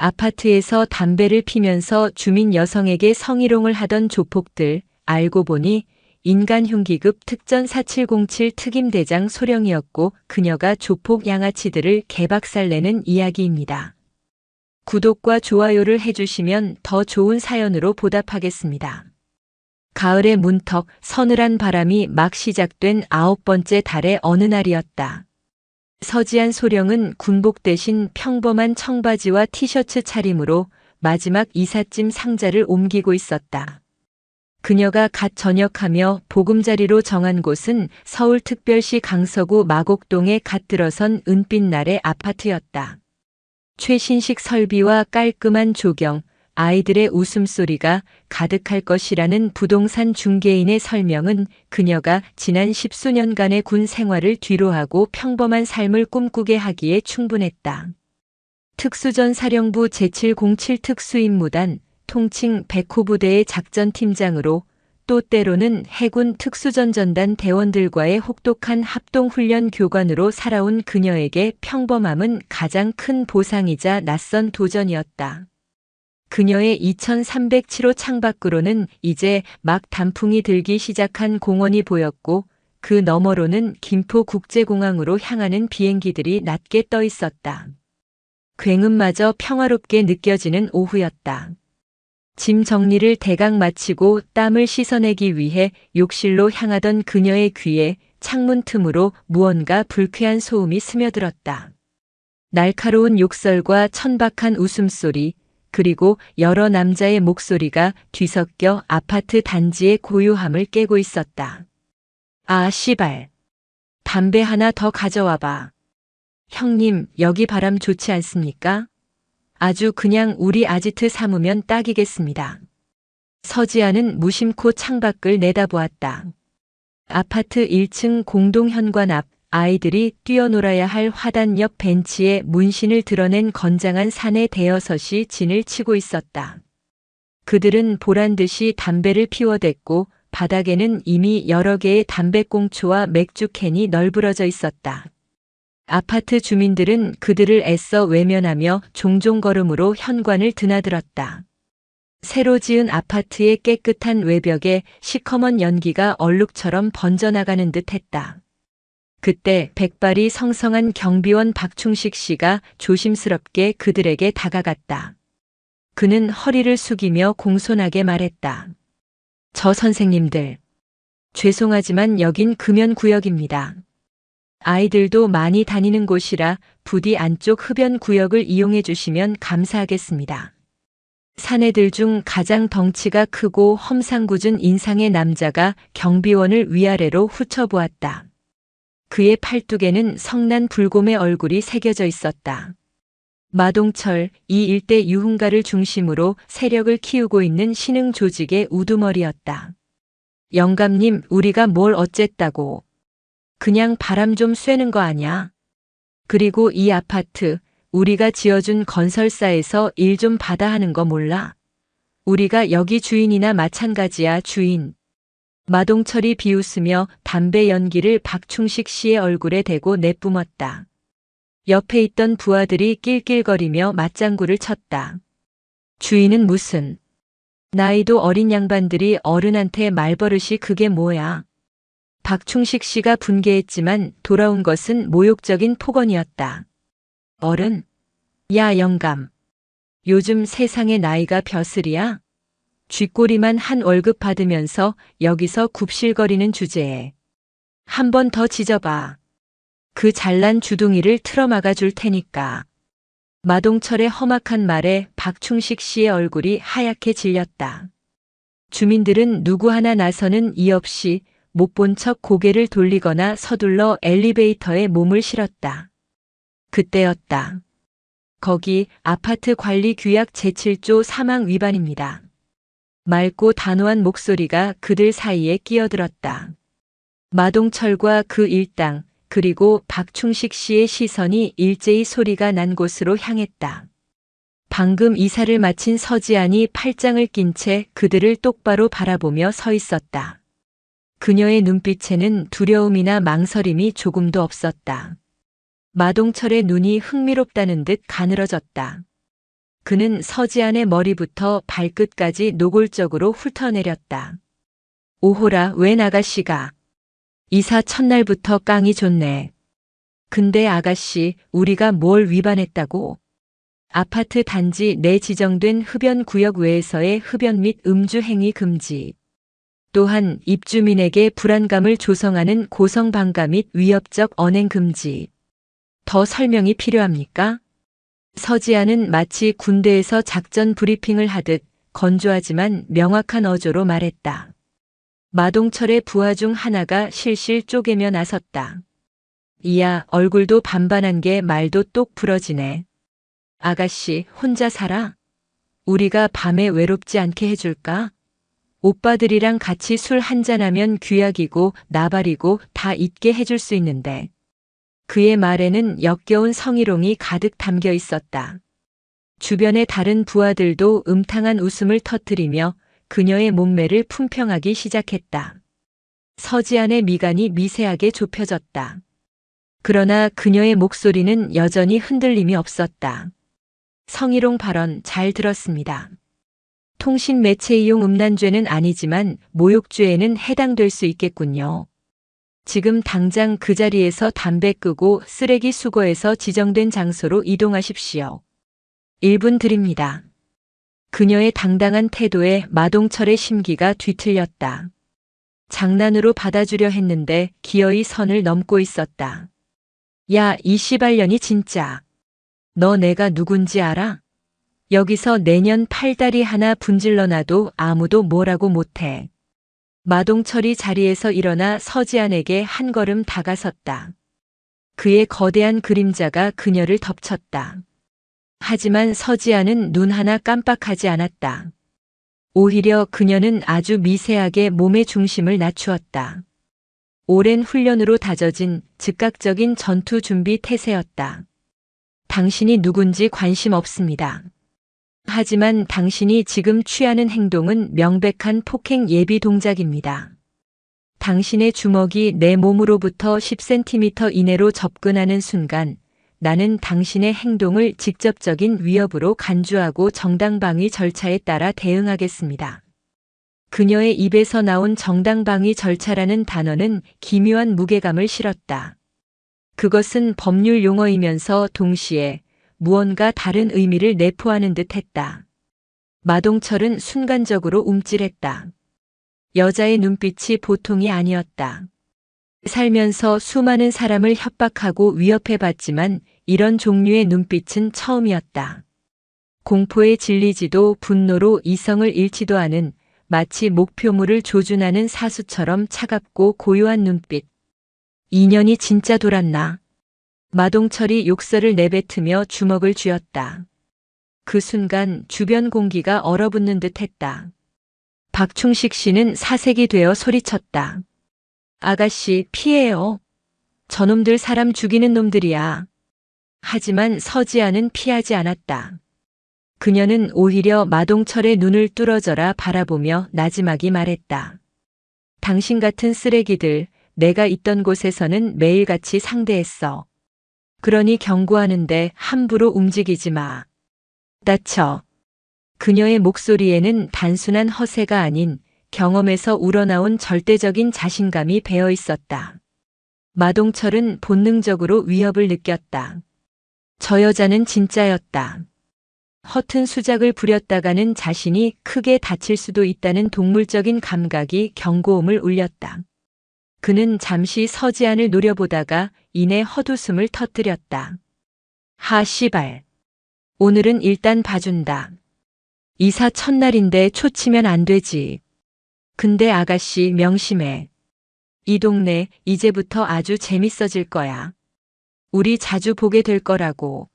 아파트에서 담배를 피면서 주민 여성에게 성희롱을 하던 조폭들, 알고 보니 인간흉기급 특전 4707 특임대장 소령이었고 그녀가 조폭 양아치들을 개박살내는 이야기입니다. 구독과 좋아요를 해주시면 더 좋은 사연으로 보답하겠습니다. 가을의 문턱, 서늘한 바람이 막 시작된 9번째 달의 어느 날이었다. 서지한 소령은 군복 대신 평범한 청바지와 티셔츠 차림으로 마지막 이삿짐 상자를 옮기고 있었다. 그녀가 갓 전역하며 보금자리로 정한 곳은 서울특별시 강서구 마곡동에 갓 들어선 은빛날의 아파트였다. 최신식 설비와 깔끔한 조경, 아이들의 웃음소리가 가득할 것이라는 부동산 중개인의 설명은 그녀가 지난 10수년간의 군 생활을 뒤로하고 평범한 삶을 꿈꾸게 하기에 충분했다. 특수전사령부 제707 특수임무단, 통칭 백호부대의 작전팀장으로 또 때로는 해군 특수전전단 대원들과의 혹독한 합동훈련 교관으로 살아온 그녀에게 평범함은 가장 큰 보상이자 낯선 도전이었다. 그녀의 2307호 창밖으로는 이제 막 단풍이 들기 시작한 공원이 보였고 그 너머로는 김포국제공항으로 향하는 비행기들이 낮게 떠 있었다. 굉음마저 평화롭게 느껴지는 오후였다. 짐 정리를 대강 마치고 땀을 씻어내기 위해 욕실로 향하던 그녀의 귀에 창문 틈으로 무언가 불쾌한 소음이 스며들었다. 날카로운 욕설과 천박한 웃음소리, 그리고 여러 남자의 목소리가 뒤섞여 아파트 단지의 고요함을 깨고 있었다. 아, 씨발. 담배 하나 더 가져와봐. 형님, 여기 바람 좋지 않습니까? 아주 그냥 우리 아지트 삼으면 딱이겠습니다. 서지아는 무심코 창밖을 내다보았다. 아파트 1층 공동현관 앞 아이들이 뛰어놀아야 할 화단 옆 벤치에 문신을 드러낸 건장한 사내 대여섯이 진을 치고 있었다. 그들은 보란듯이 담배를 피워댔고 바닥에는 이미 여러 개의 담배꽁초와 맥주캔이 널브러져 있었다. 아파트 주민들은 그들을 애써 외면하며 종종 걸음으로 현관을 드나들었다. 새로 지은 아파트의 깨끗한 외벽에 시커먼 연기가 얼룩처럼 번져나가는 듯 했다. 그때 백발이 성성한 경비원 박충식 씨가 조심스럽게 그들에게 다가갔다. 그는 허리를 숙이며 공손하게 말했다. 저 선생님들, 죄송하지만 여긴 금연구역입니다. 아이들도 많이 다니는 곳이라 부디 안쪽 흡연구역을 이용해 주시면 감사하겠습니다. 사내들 중 가장 덩치가 크고 험상궂은 인상의 남자가 경비원을 위아래로 훑어보았다. 그의 팔뚝에는 성난 불곰의 얼굴이 새겨져 있었다. 마동철, 이 일대 유흥가를 중심으로 세력을 키우고 있는 신흥 조직의 우두머리였다. 영감님, 우리가 뭘 어쨌다고. 그냥 바람 좀 쐬는 거 아냐? 그리고 이 아파트, 우리가 지어준 건설사에서 일 좀 받아 하는 거 몰라? 우리가 여기 주인이나 마찬가지야, 주인. 마동철이 비웃으며 담배 연기를 박충식 씨의 얼굴에 대고 내뿜었다. 옆에 있던 부하들이 낄낄거리며 맞장구를 쳤다. 주인은 무슨. 나이도 어린 양반들이 어른한테 말버릇이 그게 뭐야. 박충식 씨가 분개했지만 돌아온 것은 모욕적인 폭언이었다. 어른? 야, 영감. 요즘 세상에 나이가 벼슬이야? 쥐꼬리만 한 월급 받으면서 여기서 굽실거리는 주제에. 한 번 더 짖어봐. 그 잘난 주둥이를 틀어막아 줄 테니까. 마동철의 험악한 말에 박충식 씨의 얼굴이 하얗게 질렸다. 주민들은 누구 하나 나서는 이 없이 못 본 척 고개를 돌리거나 서둘러 엘리베이터에 몸을 실었다. 그때였다. 거기 아파트 관리 규약 제7조 사망 위반입니다. 맑고 단호한 목소리가 그들 사이에 끼어들었다. 마동철과 그 일당, 그리고 박충식 씨의 시선이 일제히 소리가 난 곳으로 향했다. 방금 이사를 마친 서지안이 팔짱을 낀 채 그들을 똑바로 바라보며 서 있었다. 그녀의 눈빛에는 두려움이나 망설임이 조금도 없었다. 마동철의 눈이 흥미롭다는 듯 가늘어졌다. 그는 서지안의 머리부터 발끝까지 노골적으로 훑어내렸다. 오호라, 웬 아가씨가. 이사 첫날부터 깡이 좋네. 근데 아가씨, 우리가 뭘 위반했다고? 아파트 단지 내 지정된 흡연 구역 외에서의 흡연 및 음주 행위 금지. 또한 입주민에게 불안감을 조성하는 고성방가 및 위협적 언행 금지. 더 설명이 필요합니까? 서지아는 마치 군대에서 작전 브리핑을 하듯 건조하지만 명확한 어조로 말했다. 마동철의 부하 중 하나가 실실 쪼개며 나섰다. 이야, 얼굴도 반반한 게 말도 똑 부러지네. 아가씨, 혼자 살아? 우리가 밤에 외롭지 않게 해줄까? 오빠들이랑 같이 술 한잔하면 귀약이고 나발이고 다 잊게 해줄 수 있는데. 그의 말에는 역겨운 성희롱이 가득 담겨 있었다. 주변의 다른 부하들도 음탕한 웃음을 터뜨리며 그녀의 몸매를 품평하기 시작했다. 서지안의 미간이 미세하게 좁혀졌다. 그러나 그녀의 목소리는 여전히 흔들림이 없었다. 성희롱 발언 잘 들었습니다. 통신 매체 이용 음란죄는 아니지만 모욕죄에는 해당될 수 있겠군요. 지금 당장 그 자리에서 담배 끄고 쓰레기 수거해서 지정된 장소로 이동하십시오. 1분 드립니다. 그녀의 당당한 태도에 마동철의 심기가 뒤틀렸다. 장난으로 받아주려 했는데 기어이 선을 넘고 있었다. 야, 이 씨발년이 진짜. 너 내가 누군지 알아? 여기서 내년 팔다리 하나 분질러놔도 아무도 뭐라고 못해. 마동철이 자리에서 일어나 서지안에게 한 걸음 다가섰다. 그의 거대한 그림자가 그녀를 덮쳤다. 하지만 서지안은 눈 하나 깜빡하지 않았다. 오히려 그녀는 아주 미세하게 몸의 중심을 낮추었다. 오랜 훈련으로 다져진 즉각적인 전투 준비 태세였다. 당신이 누군지 관심 없습니다. 하지만 당신이 지금 취하는 행동은 명백한 폭행 예비 동작입니다. 당신의 주먹이 내 몸으로부터 10cm 이내로 접근하는 순간 나는 당신의 행동을 직접적인 위협으로 간주하고 정당방위 절차에 따라 대응하겠습니다. 그녀의 입에서 나온 정당방위 절차라는 단어는 기묘한 무게감을 실었다. 그것은 법률 용어이면서 동시에 무언가 다른 의미를 내포하는 듯 했다. 마동철은 순간적으로 움찔했다. 여자의 눈빛이 보통이 아니었다. 살면서 수많은 사람을 협박하고 위협해봤지만 이런 종류의 눈빛은 처음이었다. 공포에 질리지도 분노로 이성을 잃지도 않은 마치 목표물을 조준하는 사수처럼 차갑고 고요한 눈빛. 인연이 진짜 돌았나? 마동철이 욕설을 내뱉으며 주먹을 쥐었다. 그 순간 주변 공기가 얼어붙는 듯 했다. 박충식 씨는 사색이 되어 소리쳤다. 아가씨, 피해요. 저놈들 사람 죽이는 놈들이야. 하지만 서지아는 피하지 않았다. 그녀는 오히려 마동철의 눈을 뚫어져라 바라보며 나지막이 말했다. 당신 같은 쓰레기들, 내가 있던 곳에서는 매일같이 상대했어. 그러니 경고하는데 함부로 움직이지 마. 다쳐. 그녀의 목소리에는 단순한 허세가 아닌 경험에서 우러나온 절대적인 자신감이 배어 있었다. 마동철은 본능적으로 위협을 느꼈다. 저 여자는 진짜였다. 허튼 수작을 부렸다가는 자신이 크게 다칠 수도 있다는 동물적인 감각이 경고음을 울렸다. 그는 잠시 서지안을 노려보다가 이내 헛웃음을 터뜨렸다. 하 씨발. 오늘은 일단 봐준다. 이사 첫날인데 초치면 안 되지. 근데 아가씨 명심해. 이 동네 이제부터 아주 재밌어질 거야. 우리 자주 보게 될 거라고.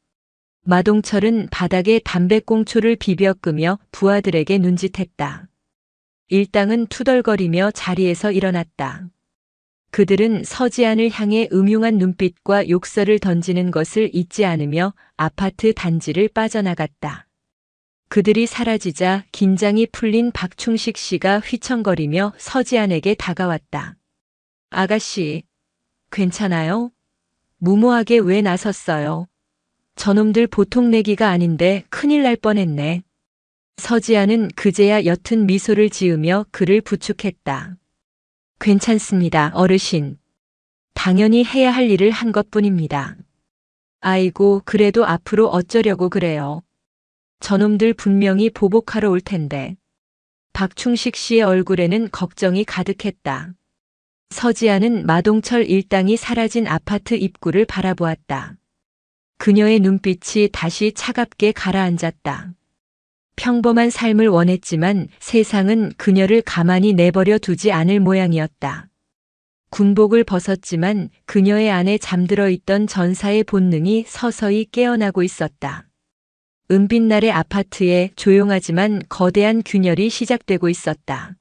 마동철은 바닥에 담배꽁초를 비벼 끄며 부하들에게 눈짓했다. 일당은 투덜거리며 자리에서 일어났다. 그들은 서지안을 향해 음흉한 눈빛과 욕설을 던지는 것을 잊지 않으며 아파트 단지를 빠져나갔다. 그들이 사라지자 긴장이 풀린 박충식 씨가 휘청거리며 서지안에게 다가왔다. 아가씨, 괜찮아요? 무모하게 왜 나섰어요? 저놈들 보통 내기가 아닌데 큰일 날 뻔했네. 서지아는 그제야 옅은 미소를 지으며 그를 부축했다. 괜찮습니다, 어르신. 당연히 해야 할 일을 한 것뿐입니다. 아이고, 그래도 앞으로 어쩌려고 그래요. 저놈들 분명히 보복하러 올 텐데. 박충식 씨의 얼굴에는 걱정이 가득했다. 서지아는 마동철 일당이 사라진 아파트 입구를 바라보았다. 그녀의 눈빛이 다시 차갑게 가라앉았다. 평범한 삶을 원했지만 세상은 그녀를 가만히 내버려 두지 않을 모양이었다. 군복을 벗었지만 그녀의 안에 잠들어 있던 전사의 본능이 서서히 깨어나고 있었다. 은빛 날의 아파트에 조용하지만 거대한 균열이 시작되고 있었다.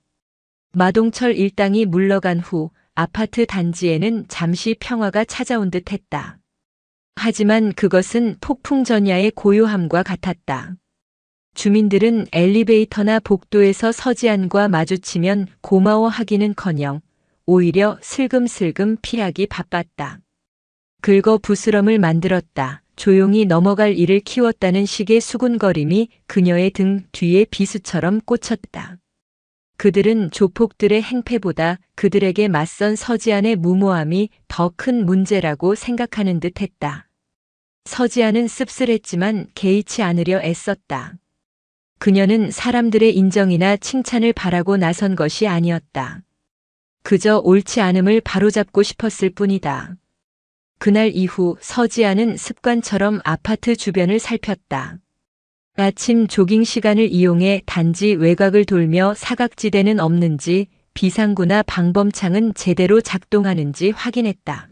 마동철 일당이 물러간 후 아파트 단지에는 잠시 평화가 찾아온 듯 했다. 하지만 그것은 폭풍 전야의 고요함과 같았다. 주민들은 엘리베이터나 복도에서 서지안과 마주치면 고마워하기는커녕 오히려 슬금슬금 피하기 바빴다. 긁어 부스럼을 만들었다. 조용히 넘어갈 일을 키웠다는 식의 수군거림이 그녀의 등 뒤에 비수처럼 꽂혔다. 그들은 조폭들의 행패보다 그들에게 맞선 서지안의 무모함이 더 큰 문제라고 생각하는 듯 했다. 서지안은 씁쓸했지만 개의치 않으려 애썼다. 그녀는 사람들의 인정이나 칭찬을 바라고 나선 것이 아니었다. 그저 옳지 않음을 바로잡고 싶었을 뿐이다. 그날 이후 서지아는 습관처럼 아파트 주변을 살폈다. 아침 조깅 시간을 이용해 단지 외곽을 돌며 사각지대는 없는지 비상구나 방범창은 제대로 작동하는지 확인했다.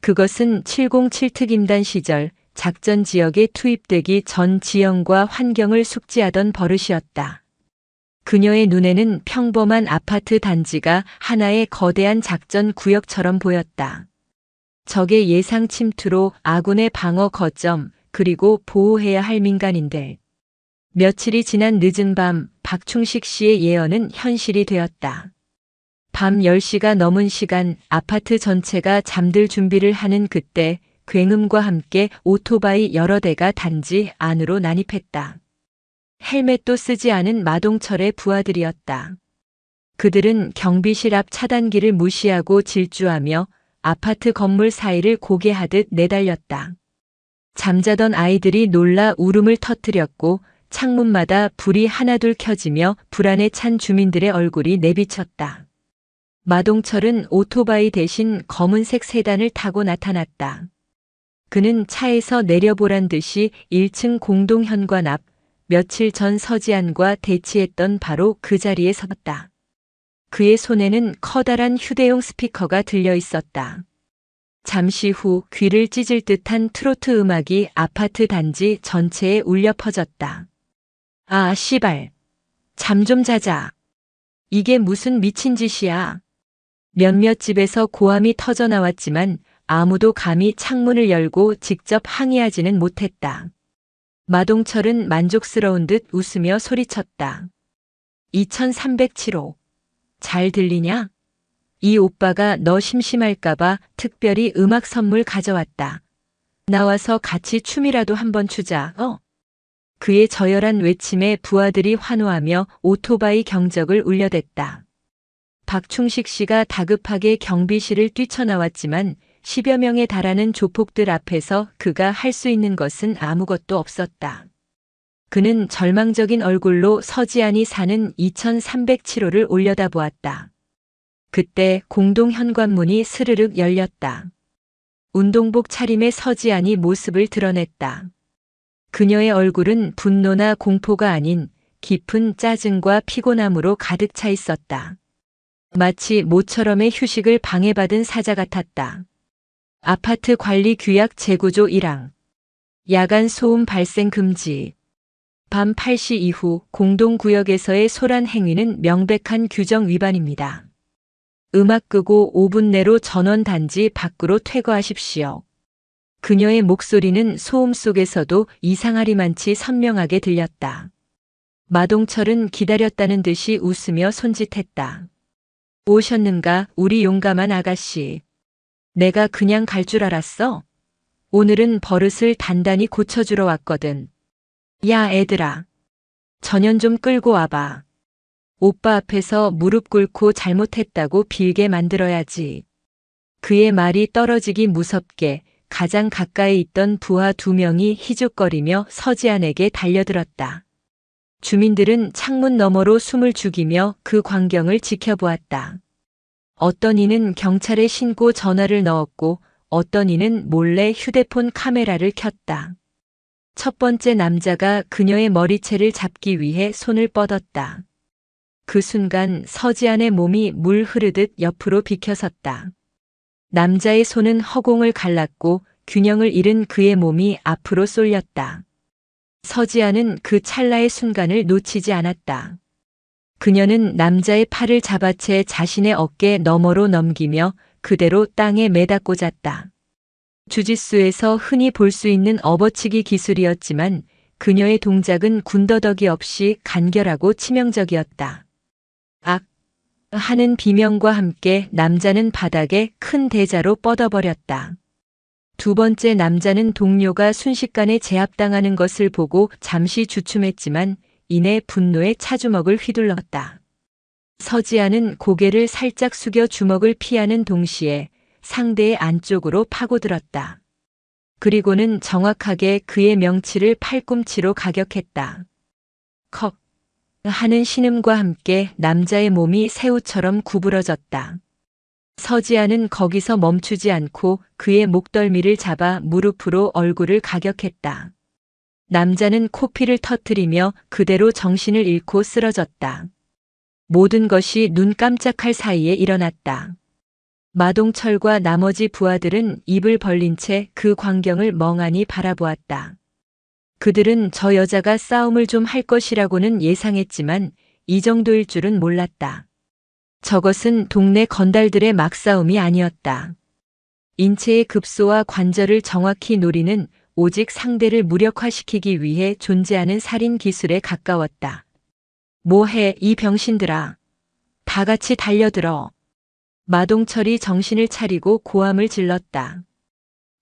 그것은 707 특임단 시절 작전 지역에 투입되기 전 지형과 환경을 숙지하던 버릇이었다. 그녀의 눈에는 평범한 아파트 단지가 하나의 거대한 작전 구역처럼 보였다. 적의 예상 침투로 아군의 방어 거점, 그리고 보호해야 할 민간인들. 며칠이 지난 늦은 밤 박충식 씨의 예언은 현실이 되었다. 밤 10시가 넘은 시간 아파트 전체가 잠들 준비를 하는 그때 굉음과 함께 오토바이 여러 대가 단지 안으로 난입했다. 헬멧도 쓰지 않은 마동철의 부하들이었다. 그들은 경비실 앞 차단기를 무시하고 질주하며 아파트 건물 사이를 고개하듯 내달렸다. 잠자던 아이들이 놀라 울음을 터뜨렸고 창문마다 불이 하나둘 켜지며 불안에 찬 주민들의 얼굴이 내비쳤다. 마동철은 오토바이 대신 검은색 세단을 타고 나타났다. 그는 차에서 내려보란 듯이 1층 공동현관 앞 며칠 전 서지안과 대치했던 바로 그 자리에 섰다. 그의 손에는 커다란 휴대용 스피커가 들려 있었다. 잠시 후 귀를 찢을 듯한 트로트 음악이 아파트 단지 전체에 울려 퍼졌다. 아, 씨발. 잠 좀 자자. 이게 무슨 미친 짓이야. 몇몇 집에서 고함이 터져 나왔지만 아무도 감히 창문을 열고 직접 항의하지는 못했다. 마동철은 만족스러운 듯 웃으며 소리쳤다. 2307호. 잘 들리냐? 이 오빠가 너 심심할까봐 특별히 음악 선물 가져왔다. 나와서 같이 춤이라도 한번 추자, 그의 저열한 외침에 부하들이 환호하며 오토바이 경적을 울려댔다. 박충식 씨가 다급하게 경비실을 뛰쳐나왔지만 10여 명에 달하는 조폭들 앞에서 그가 할 수 있는 것은 아무것도 없었다. 그는 절망적인 얼굴로 서지안이 사는 2307호를 올려다보았다. 그때 공동 현관문이 스르륵 열렸다. 운동복 차림의 서지안이 모습을 드러냈다. 그녀의 얼굴은 분노나 공포가 아닌 깊은 짜증과 피곤함으로 가득 차 있었다. 마치 모처럼의 휴식을 방해받은 사자 같았다. 아파트 관리 규약 재구조 1항. 야간 소음 발생 금지. 밤 8시 이후 공동구역에서의 소란 행위는 명백한 규정 위반입니다. 음악 끄고 5분 내로 전원 단지 밖으로 퇴거하십시오. 그녀의 목소리는 소음 속에서도 이상하리만치 선명하게 들렸다. 마동철은 기다렸다는 듯이 웃으며 손짓했다. 오셨는가, 우리 용감한 아가씨. 내가 그냥 갈 줄 알았어? 오늘은 버릇을 단단히 고쳐주러 왔거든. 야, 애들아. 전현 좀 끌고 와봐. 오빠 앞에서 무릎 꿇고 잘못했다고 빌게 만들어야지. 그의 말이 떨어지기 무섭게 가장 가까이 있던 부하 2명이 희죽거리며 서지안에게 달려들었다. 주민들은 창문 너머로 숨을 죽이며 그 광경을 지켜보았다. 어떤 이는 경찰에 신고 전화를 넣었고 어떤 이는 몰래 휴대폰 카메라를 켰다. 첫 번째 남자가 그녀의 머리채를 잡기 위해 손을 뻗었다. 그 순간 서지안의 몸이 물 흐르듯 옆으로 비켜섰다. 남자의 손은 허공을 갈랐고 균형을 잃은 그의 몸이 앞으로 쏠렸다. 서지안은 그 찰나의 순간을 놓치지 않았다. 그녀는 남자의 팔을 잡아채 자신의 어깨 너머로 넘기며 그대로 땅에 매다 꽂았다. 주짓수에서 흔히 볼 수 있는 업어치기 기술이었지만 그녀의 동작은 군더더기 없이 간결하고 치명적이었다. 악! 하는 비명과 함께 남자는 바닥에 큰 대자로 뻗어버렸다. 두 번째 남자는 동료가 순식간에 제압당하는 것을 보고 잠시 주춤했지만 이내 분노에 차주먹을 휘둘렀다. 서지아는 고개를 살짝 숙여 주먹을 피하는 동시에 상대의 안쪽으로 파고들었다. 그리고는 정확하게 그의 명치를 팔꿈치로 가격했다. 컥! 하는 신음과 함께 남자의 몸이 새우처럼 구부러졌다. 서지아는 거기서 멈추지 않고 그의 목덜미를 잡아 무릎으로 얼굴을 가격했다. 남자는 코피를 터뜨리며 그대로 정신을 잃고 쓰러졌다. 모든 것이 눈 깜짝할 사이에 일어났다. 마동철과 나머지 부하들은 입을 벌린 채 그 광경을 멍하니 바라보았다. 그들은 저 여자가 싸움을 좀 할 것이라고는 예상했지만 이 정도일 줄은 몰랐다. 저것은 동네 건달들의 막싸움이 아니었다. 인체의 급소와 관절을 정확히 노리는 오직 상대를 무력화시키기 위해 존재하는 살인 기술에 가까웠다. 뭐해 이 병신들아. 다 같이 달려들어. 마동철이 정신을 차리고 고함을 질렀다.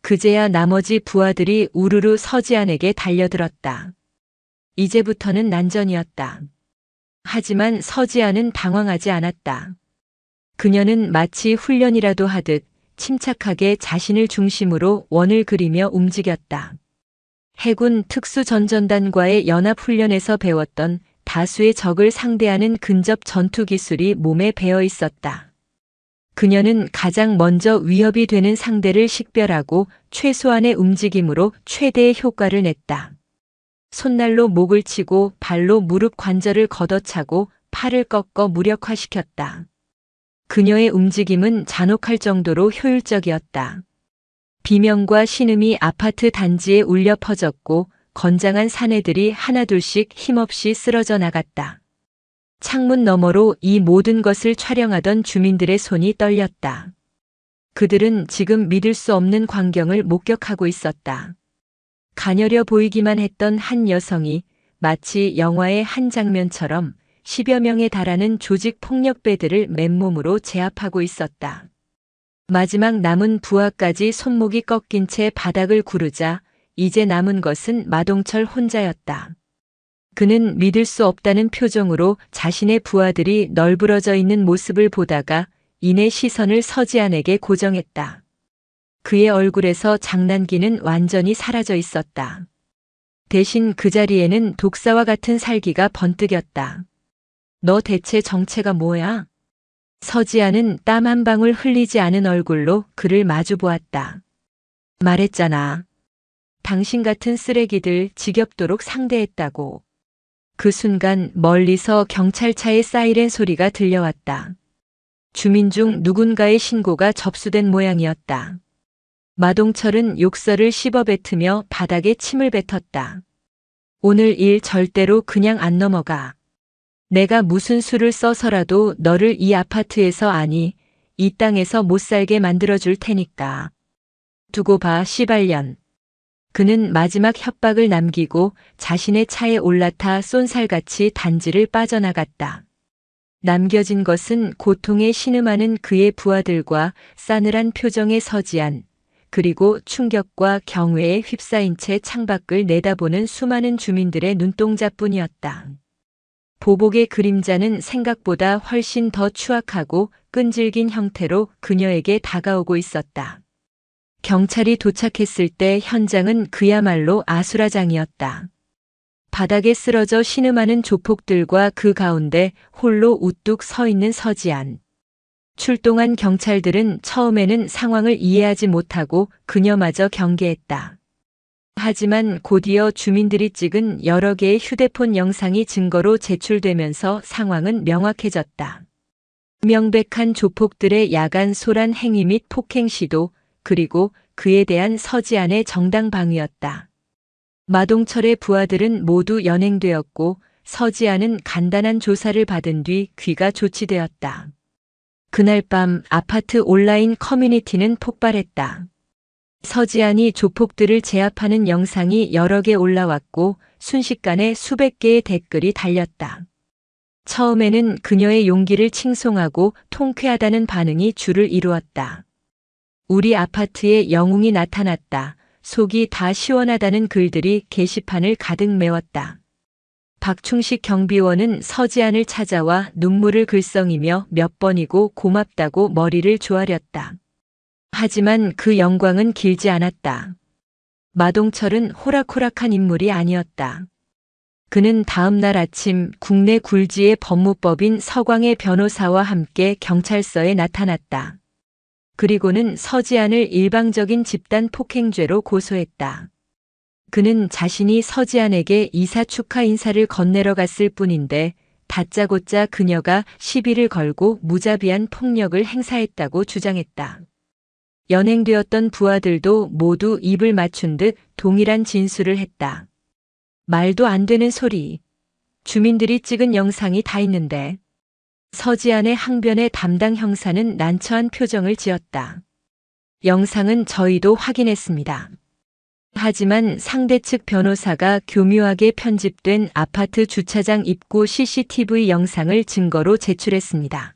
그제야 나머지 부하들이 우르르 서지안에게 달려들었다. 이제부터는 난전이었다. 하지만 서지안은 당황하지 않았다. 그녀는 마치 훈련이라도 하듯 침착하게 자신을 중심으로 원을 그리며 움직였다. 해군 특수전전단과의 연합훈련에서 배웠던 다수의 적을 상대하는 근접 전투 기술이 몸에 배어 있었다. 그녀는 가장 먼저 위협이 되는 상대를 식별하고 최소한의 움직임으로 최대의 효과를 냈다. 손날로 목을 치고 발로 무릎 관절을 걷어차고 팔을 꺾어 무력화시켰다. 그녀의 움직임은 잔혹할 정도로 효율적이었다. 비명과 신음이 아파트 단지에 울려 퍼졌고 건장한 사내들이 하나둘씩 힘없이 쓰러져 나갔다. 창문 너머로 이 모든 것을 촬영하던 주민들의 손이 떨렸다. 그들은 지금 믿을 수 없는 광경을 목격하고 있었다. 가녀려 보이기만 했던 한 여성이 마치 영화의 한 장면처럼 10여 명에 달하는 조직 폭력배들을 맨몸으로 제압하고 있었다. 마지막 남은 부하까지 손목이 꺾인 채 바닥을 구르자 이제 남은 것은 마동철 혼자였다. 그는 믿을 수 없다는 표정으로 자신의 부하들이 널브러져 있는 모습을 보다가 이내 시선을 서지안에게 고정했다. 그의 얼굴에서 장난기는 완전히 사라져 있었다. 대신 그 자리에는 독사와 같은 살기가 번뜩였다. 너 대체 정체가 뭐야? 서지안은 땀 한 방울 흘리지 않은 얼굴로 그를 마주 보았다. 말했잖아. 당신 같은 쓰레기들 지겹도록 상대했다고. 그 순간 멀리서 경찰차의 사이렌 소리가 들려왔다. 주민 중 누군가의 신고가 접수된 모양이었다. 마동철은 욕설을 씹어뱉으며 바닥에 침을 뱉었다. 오늘 일 절대로 그냥 안 넘어가. 내가 무슨 수를 써서라도 너를 이 아파트에서 아니, 이 땅에서 못 살게 만들어줄 테니까. 두고 봐, 시발년. 그는 마지막 협박을 남기고 자신의 차에 올라타 쏜살같이 단지를 빠져나갔다. 남겨진 것은 고통에 신음하는 그의 부하들과 싸늘한 표정의 서지안, 그리고 충격과 경외에 휩싸인 채 창밖을 내다보는 수많은 주민들의 눈동자뿐이었다. 보복의 그림자는 생각보다 훨씬 더 추악하고 끈질긴 형태로 그녀에게 다가오고 있었다. 경찰이 도착했을 때 현장은 그야말로 아수라장이었다. 바닥에 쓰러져 신음하는 조폭들과 그 가운데 홀로 우뚝 서 있는 서지안. 출동한 경찰들은 처음에는 상황을 이해하지 못하고 그녀마저 경계했다. 하지만 곧이어 주민들이 찍은 여러 개의 휴대폰 영상이 증거로 제출되면서 상황은 명확해졌다. 명백한 조폭들의 야간 소란 행위 및 폭행 시도, 그리고 그에 대한 서지안의 정당 방위였다. 마동철의 부하들은 모두 연행되었고 서지안은 간단한 조사를 받은 뒤 귀가 조치되었다. 그날 밤 아파트 온라인 커뮤니티는 폭발했다. 서지안이 조폭들을 제압하는 영상이 여러 개 올라왔고 순식간에 수백 개의 댓글이 달렸다. 처음에는 그녀의 용기를 칭송하고 통쾌하다는 반응이 줄을 이루었다. 우리 아파트에 영웅이 나타났다. 속이 다 시원하다는 글들이 게시판을 가득 메웠다. 박충식 경비원은 서지안을 찾아와 눈물을 글썽이며 몇 번이고 고맙다고 머리를 조아렸다. 하지만 그 영광은 길지 않았다. 마동철은 호락호락한 인물이 아니었다. 그는 다음 날 아침 국내 굴지의 법무법인 서광의 변호사와 함께 경찰서에 나타났다. 그리고는 서지안을 일방적인 집단 폭행죄로 고소했다. 그는 자신이 서지안에게 이사 축하 인사를 건네러 갔을 뿐인데 다짜고짜 그녀가 시비를 걸고 무자비한 폭력을 행사했다고 주장했다. 연행되었던 부하들도 모두 입을 맞춘 듯 동일한 진술을 했다. 말도 안 되는 소리. 주민들이 찍은 영상이 다 있는데. 서지안의 항변의 담당 형사는 난처한 표정을 지었다. 영상은 저희도 확인했습니다. 하지만 상대 측 변호사가 교묘하게 편집된 아파트 주차장 입구 CCTV 영상을 증거로 제출했습니다.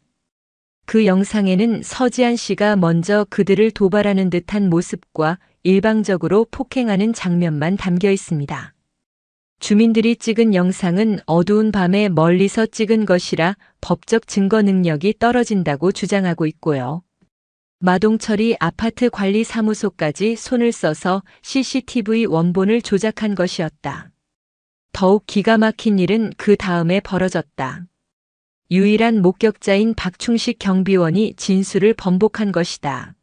그 영상에는 서지안 씨가 먼저 그들을 도발하는 듯한 모습과 일방적으로 폭행하는 장면만 담겨 있습니다. 주민들이 찍은 영상은 어두운 밤에 멀리서 찍은 것이라 법적 증거 능력이 떨어진다고 주장하고 있고요. 마동철이 아파트 관리사무소까지 손을 써서 CCTV 원본을 조작한 것이었다. 더욱 기가 막힌 일은 그 다음에 벌어졌다. 유일한 목격자인 박충식 경비원이 진술을 번복한 것이다.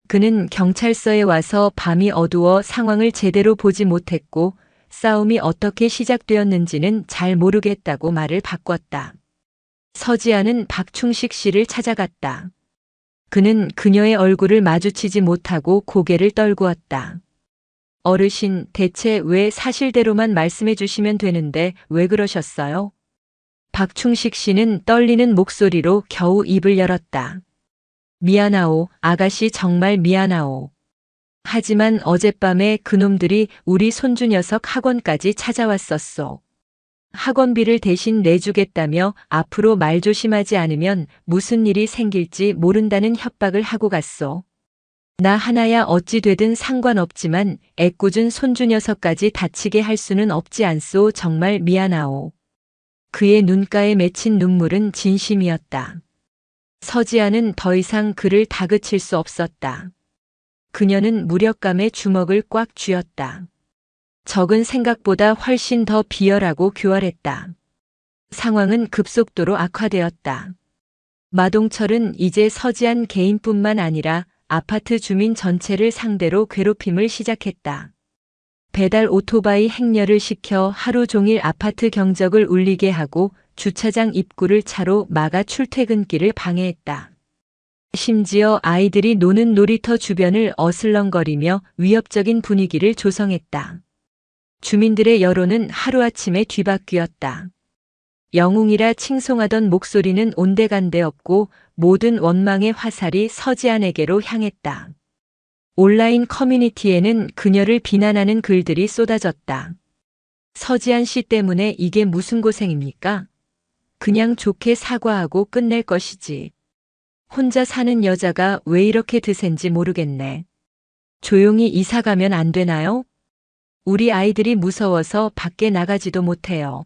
그는 경찰서에 와서 밤이 어두워 상황을 제대로 보지 못했고 싸움이 어떻게 시작되었는지는 잘 모르겠다고 말을 바꿨다. 서지안은 박충식 씨를 찾아갔다. 그는 그녀의 얼굴을 마주치지 못하고 고개를 떨구었다. 어르신, 대체 왜 사실대로만 말씀해 주시면 되는데 왜 그러셨어요? 박충식 씨는 떨리는 목소리로 겨우 입을 열었다. 미안하오, 아가씨 정말 미안하오. 하지만 어젯밤에 그놈들이 우리 손주 녀석 학원까지 찾아왔었소. 학원비를 대신 내주겠다며 앞으로 말 조심하지 않으면 무슨 일이 생길지 모른다는 협박을 하고 갔소. 나 하나야 어찌 되든 상관없지만 애꿎은 손주 녀석까지 다치게 할 수는 없지 않소. 정말 미안하오. 그의 눈가에 맺힌 눈물은 진심이었다. 서지안은 더 이상 그를 다그칠 수 없었다. 그녀는 무력감에 주먹을 꽉 쥐었다. 적은 생각보다 훨씬 더 비열하고 교활했다. 상황은 급속도로 악화되었다. 마동철은 이제 서지안 개인뿐만 아니라 아파트 주민 전체를 상대로 괴롭힘을 시작했다. 배달 오토바이 행렬을 시켜 하루 종일 아파트 경적을 울리게 하고 주차장 입구를 차로 막아 출퇴근길을 방해했다. 심지어 아이들이 노는 놀이터 주변을 어슬렁거리며 위협적인 분위기를 조성했다. 주민들의 여론은 하루아침에 뒤바뀌었다. 영웅이라 칭송하던 목소리는 온데간데 없고 모든 원망의 화살이 서지안에게로 향했다. 온라인 커뮤니티에는 그녀를 비난하는 글들이 쏟아졌다. 서지안 씨 때문에 이게 무슨 고생입니까? 그냥 좋게 사과하고 끝낼 것이지. 혼자 사는 여자가 왜 이렇게 드센지 모르겠네. 조용히 이사 가면 안 되나요? 우리 아이들이 무서워서 밖에 나가지도 못해요.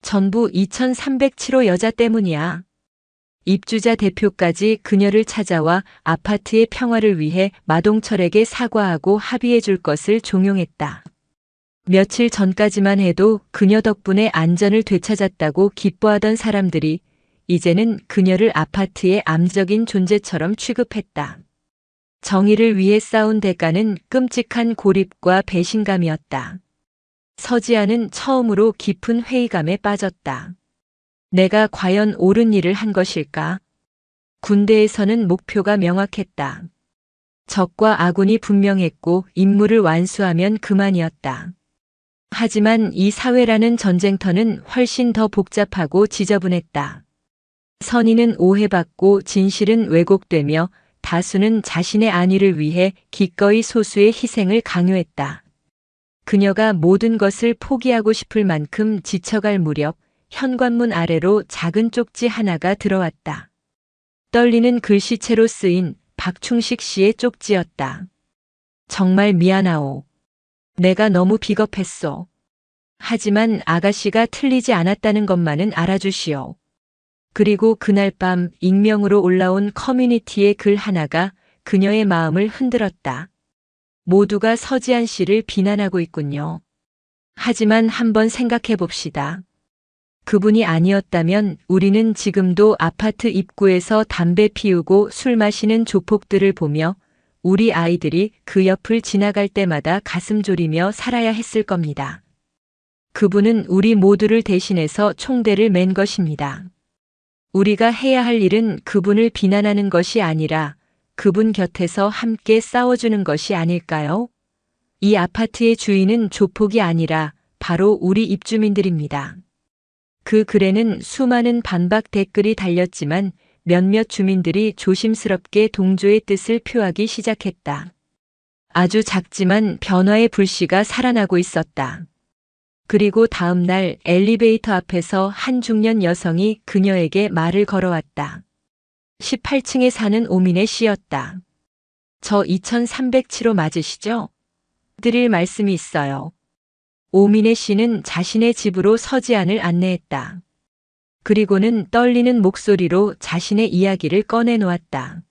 전부 2307호 여자 때문이야. 입주자 대표까지 그녀를 찾아와 아파트의 평화를 위해 마동철에게 사과하고 합의해 줄 것을 종용했다. 며칠 전까지만 해도 그녀 덕분에 안전을 되찾았다고 기뻐하던 사람들이 이제는 그녀를 아파트의 암적인 존재처럼 취급했다. 정의를 위해 싸운 대가는 끔찍한 고립과 배신감이었다. 서지아는 처음으로 깊은 회의감에 빠졌다. 내가 과연 옳은 일을 한 것일까? 군대에서는 목표가 명확했다. 적과 아군이 분명했고 임무를 완수하면 그만이었다. 하지만 이 사회라는 전쟁터는 훨씬 더 복잡하고 지저분했다. 선의는 오해받고 진실은 왜곡되며 다수는 자신의 안위를 위해 기꺼이 소수의 희생을 강요했다. 그녀가 모든 것을 포기하고 싶을 만큼 지쳐갈 무렵 현관문 아래로 작은 쪽지 하나가 들어왔다. 떨리는 글씨체로 쓰인 박충식 씨의 쪽지였다. 정말 미안하오. 내가 너무 비겁했소. 하지만 아가씨가 틀리지 않았다는 것만은 알아주시오. 그리고 그날 밤 익명으로 올라온 커뮤니티의 글 하나가 그녀의 마음을 흔들었다. 모두가 서지한 씨를 비난하고 있군요. 하지만 한번 생각해 봅시다. 그분이 아니었다면 우리는 지금도 아파트 입구에서 담배 피우고 술 마시는 조폭들을 보며 우리 아이들이 그 옆을 지나갈 때마다 가슴 졸이며 살아야 했을 겁니다. 그분은 우리 모두를 대신해서 총대를 맨 것입니다. 우리가 해야 할 일은 그분을 비난하는 것이 아니라 그분 곁에서 함께 싸워주는 것이 아닐까요? 이 아파트의 주인은 조폭이 아니라 바로 우리 입주민들입니다. 그 글에는 수많은 반박 댓글이 달렸지만 몇몇 주민들이 조심스럽게 동조의 뜻을 표하기 시작했다. 아주 작지만 변화의 불씨가 살아나고 있었다. 그리고 다음 날 엘리베이터 앞에서 한 중년 여성이 그녀에게 말을 걸어왔다. 18층에 사는 오민혜 씨였다. 저 2307호 맞으시죠? 드릴 말씀이 있어요. 오민혜 씨는 자신의 집으로 서지안을 안내했다. 그리고는 떨리는 목소리로 자신의 이야기를 꺼내놓았다.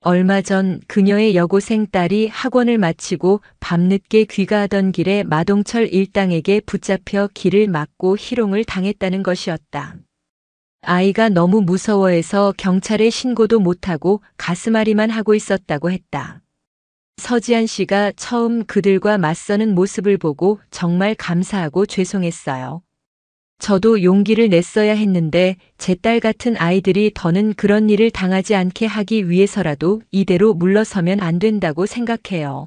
얼마 전 그녀의 여고생 딸이 학원을 마치고 밤늦게 귀가하던 길에 마동철 일당에게 붙잡혀 길을 막고 희롱을 당했다는 것이었다. 아이가 너무 무서워해서 경찰에 신고도 못하고 가슴앓이만 하고 있었다고 했다. 서지한 씨가 처음 그들과 맞서는 모습을 보고 정말 감사하고 죄송했어요. 저도 용기를 냈어야 했는데 제 딸 같은 아이들이 더는 그런 일을 당하지 않게 하기 위해서라도 이대로 물러서면 안 된다고 생각해요.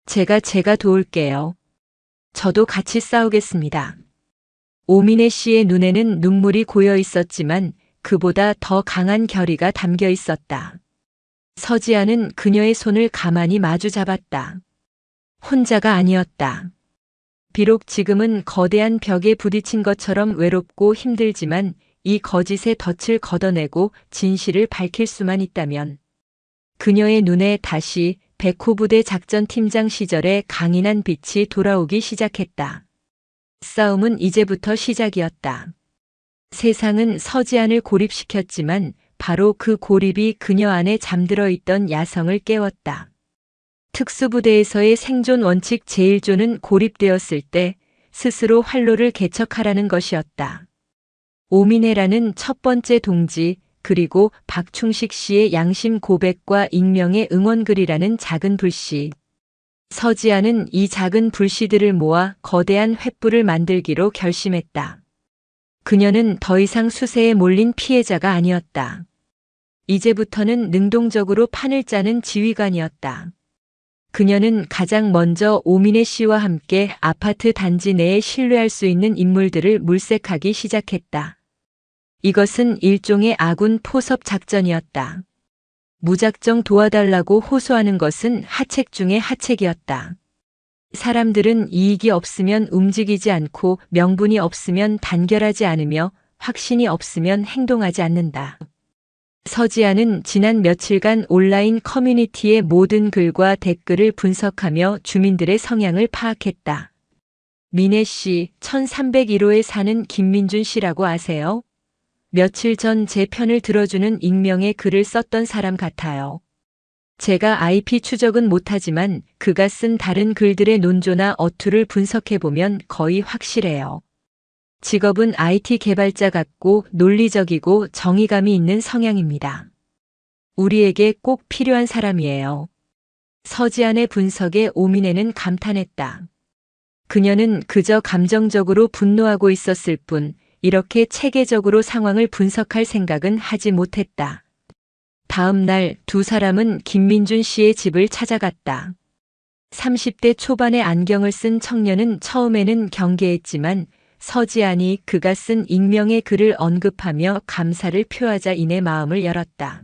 제가 도울게요. 저도 같이 싸우겠습니다. 오민혜 씨의 눈에는 눈물이 고여 있었지만 그보다 더 강한 결의가 담겨 있었다. 서지아는 그녀의 손을 가만히 마주 잡았다. 혼자가 아니었다. 비록 지금은 거대한 벽에 부딪힌 것처럼 외롭고 힘들지만 이 거짓의 덫을 걷어내고 진실을 밝힐 수만 있다면 그녀의 눈에 다시 백호 부대 작전팀장 시절의 강인한 빛이 돌아오기 시작했다. 싸움은 이제부터 시작이었다. 세상은 서지안을 고립시켰지만 바로 그 고립이 그녀 안에 잠들어 있던 야성을 깨웠다. 특수부대에서의 생존 원칙 제1조는 고립되었을 때 스스로 활로를 개척하라는 것이었다. 오민혜라는 첫 번째 동지, 그리고 박충식 씨의 양심 고백과 익명의 응원글이라는 작은 불씨. 서지아는 이 작은 불씨들을 모아 거대한 횃불을 만들기로 결심했다. 그녀는 더 이상 수세에 몰린 피해자가 아니었다. 이제부터는 능동적으로 판을 짜는 지휘관이었다. 그녀는 가장 먼저 오민혜 씨와 함께 아파트 단지 내에 신뢰할 수 있는 인물들을 물색하기 시작했다. 이것은 일종의 아군 포섭 작전이었다. 무작정 도와달라고 호소하는 것은 하책 중의 하책이었다. 사람들은 이익이 없으면 움직이지 않고 명분이 없으면 단결하지 않으며 확신이 없으면 행동하지 않는다. 서지아는 지난 며칠간 온라인 커뮤니티의 모든 글과 댓글을 분석하며 주민들의 성향을 파악했다. 미네 씨, 1301호에 사는 김민준 씨라고 아세요? 며칠 전 제 편을 들어주는 익명의 글을 썼던 사람 같아요. 제가 IP 추적은 못하지만 그가 쓴 다른 글들의 논조나 어투를 분석해보면 거의 확실해요. 직업은 IT 개발자 같고 논리적이고 정의감이 있는 성향입니다. 우리에게 꼭 필요한 사람이에요. 서지안의 분석에 오민혜는 감탄했다. 그녀는 그저 감정적으로 분노하고 있었을 뿐 이렇게 체계적으로 상황을 분석할 생각은 하지 못했다. 다음 날 두 사람은 김민준 씨의 집을 찾아갔다. 30대 초반의 안경을 쓴 청년은 처음에는 경계했지만 서지안이 그가 쓴 익명의 글을 언급하며 감사를 표하자 이내 마음을 열었다.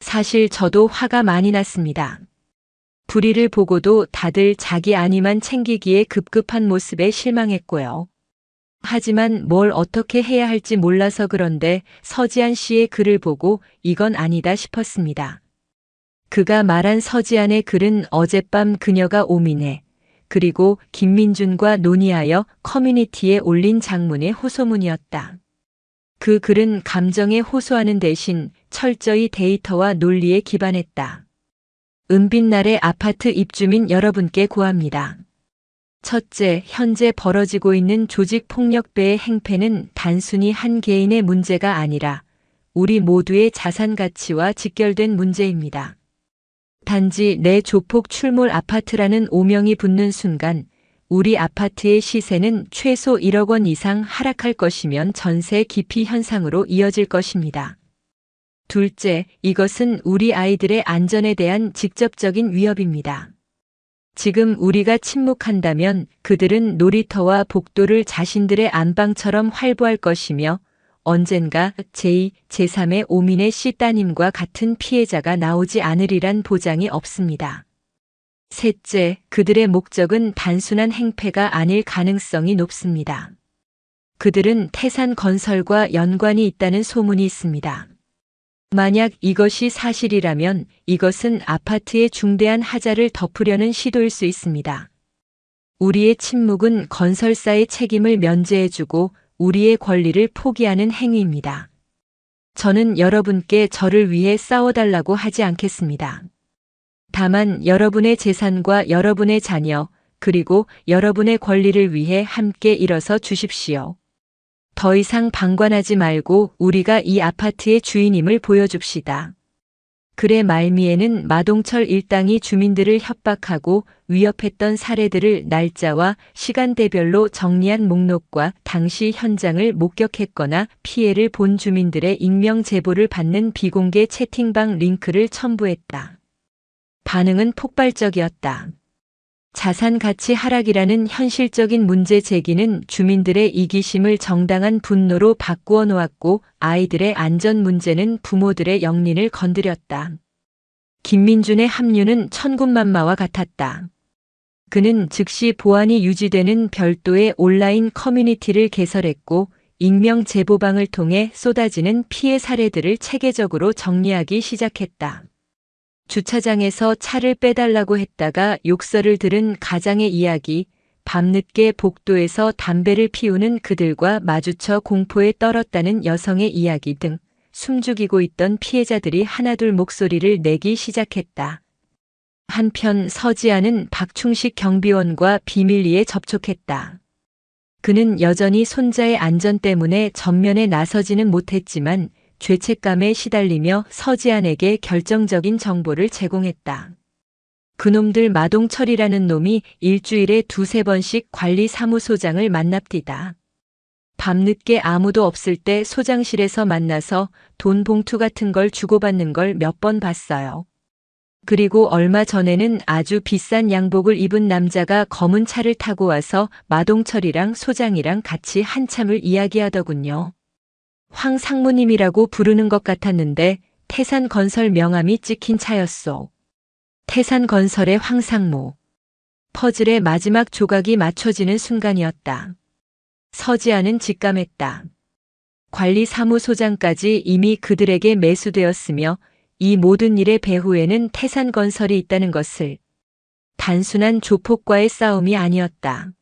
사실 저도 화가 많이 났습니다. 불의를 보고도 다들 자기 안위만 챙기기에 급급한 모습에 실망했고요. 하지만 뭘 어떻게 해야 할지 몰라서 그런데 서지안 씨의 글을 보고 이건 아니다 싶었습니다. 그가 말한 서지안의 글은 어젯밤 그녀가 오민혜, 그리고 김민준과 논의하여 커뮤니티에 올린 장문의 호소문이었다. 그 글은 감정에 호소하는 대신 철저히 데이터와 논리에 기반했다. 은빛날의 아파트 입주민 여러분께 구합니다. 첫째, 현재 벌어지고 있는 조직폭력배의 행패는 단순히 한 개인의 문제가 아니라 우리 모두의 자산 가치와 직결된 문제입니다. 단지 내 조폭 출몰 아파트라는 오명이 붙는 순간 우리 아파트의 시세는 최소 1억 원 이상 하락할 것이면 전세 기피 현상으로 이어질 것입니다. 둘째, 이것은 우리 아이들의 안전에 대한 직접적인 위협입니다. 지금 우리가 침묵한다면 그들은 놀이터와 복도를 자신들의 안방처럼 활보할 것이며 언젠가 제2, 제3의 오민혜 씨 따님과 같은 피해자가 나오지 않으리란 보장이 없습니다. 셋째, 그들의 목적은 단순한 행패가 아닐 가능성이 높습니다. 그들은 태산건설과 연관이 있다는 소문이 있습니다. 만약 이것이 사실이라면 이것은 아파트의 중대한 하자를 덮으려는 시도일 수 있습니다. 우리의 침묵은 건설사의 책임을 면제해주고 우리의 권리를 포기하는 행위입니다. 저는 여러분께 저를 위해 싸워달라고 하지 않겠습니다. 다만 여러분의 재산과 여러분의 자녀, 그리고 여러분의 권리를 위해 함께 일어서 주십시오. 더 이상 방관하지 말고 우리가 이 아파트의 주인임을 보여줍시다. 글의 말미에는 마동철 일당이 주민들을 협박하고 위협했던 사례들을 날짜와 시간대별로 정리한 목록과 당시 현장을 목격했거나 피해를 본 주민들의 익명 제보를 받는 비공개 채팅방 링크를 첨부했다. 반응은 폭발적이었다. 자산 가치 하락이라는 현실적인 문제 제기는 주민들의 이기심을 정당한 분노로 바꾸어 놓았고 아이들의 안전 문제는 부모들의 영린을 건드렸다. 김민준의 합류는 천군만마와 같았다. 그는 즉시 보안이 유지되는 별도의 온라인 커뮤니티를 개설했고 익명 제보방을 통해 쏟아지는 피해 사례들을 체계적으로 정리하기 시작했다. 주차장에서 차를 빼달라고 했다가 욕설을 들은 가장의 이야기, 밤늦게 복도에서 담배를 피우는 그들과 마주쳐 공포에 떨었다는 여성의 이야기 등 숨죽이고 있던 피해자들이 하나둘 목소리를 내기 시작했다. 한편 서지아는 박충식 경비원과 비밀리에 접촉했다. 그는 여전히 손자의 안전 때문에 전면에 나서지는 못했지만 죄책감에 시달리며 서지안에게 결정적인 정보를 제공했다. 그놈들 마동철이라는 놈이 일주일에 2~3번씩 관리사무소장을 만납디다. 밤늦게 아무도 없을 때 소장실에서 만나서 돈 봉투 같은 걸 주고받는 걸 몇 번 봤어요. 그리고 얼마 전에는 아주 비싼 양복을 입은 남자가 검은 차를 타고 와서 마동철이랑 소장이랑 같이 한참을 이야기하더군요. 황 상무님이라고 부르는 것 같았는데 태산건설 명함이 찍힌 차였소. 태산건설의 황상무. 퍼즐의 마지막 조각이 맞춰지는 순간이었다. 서지아는 직감했다. 관리사무소장까지 이미 그들에게 매수되었으며 이 모든 일의 배후에는 태산건설이 있다는 것을 단순한 조폭과의 싸움이 아니었다.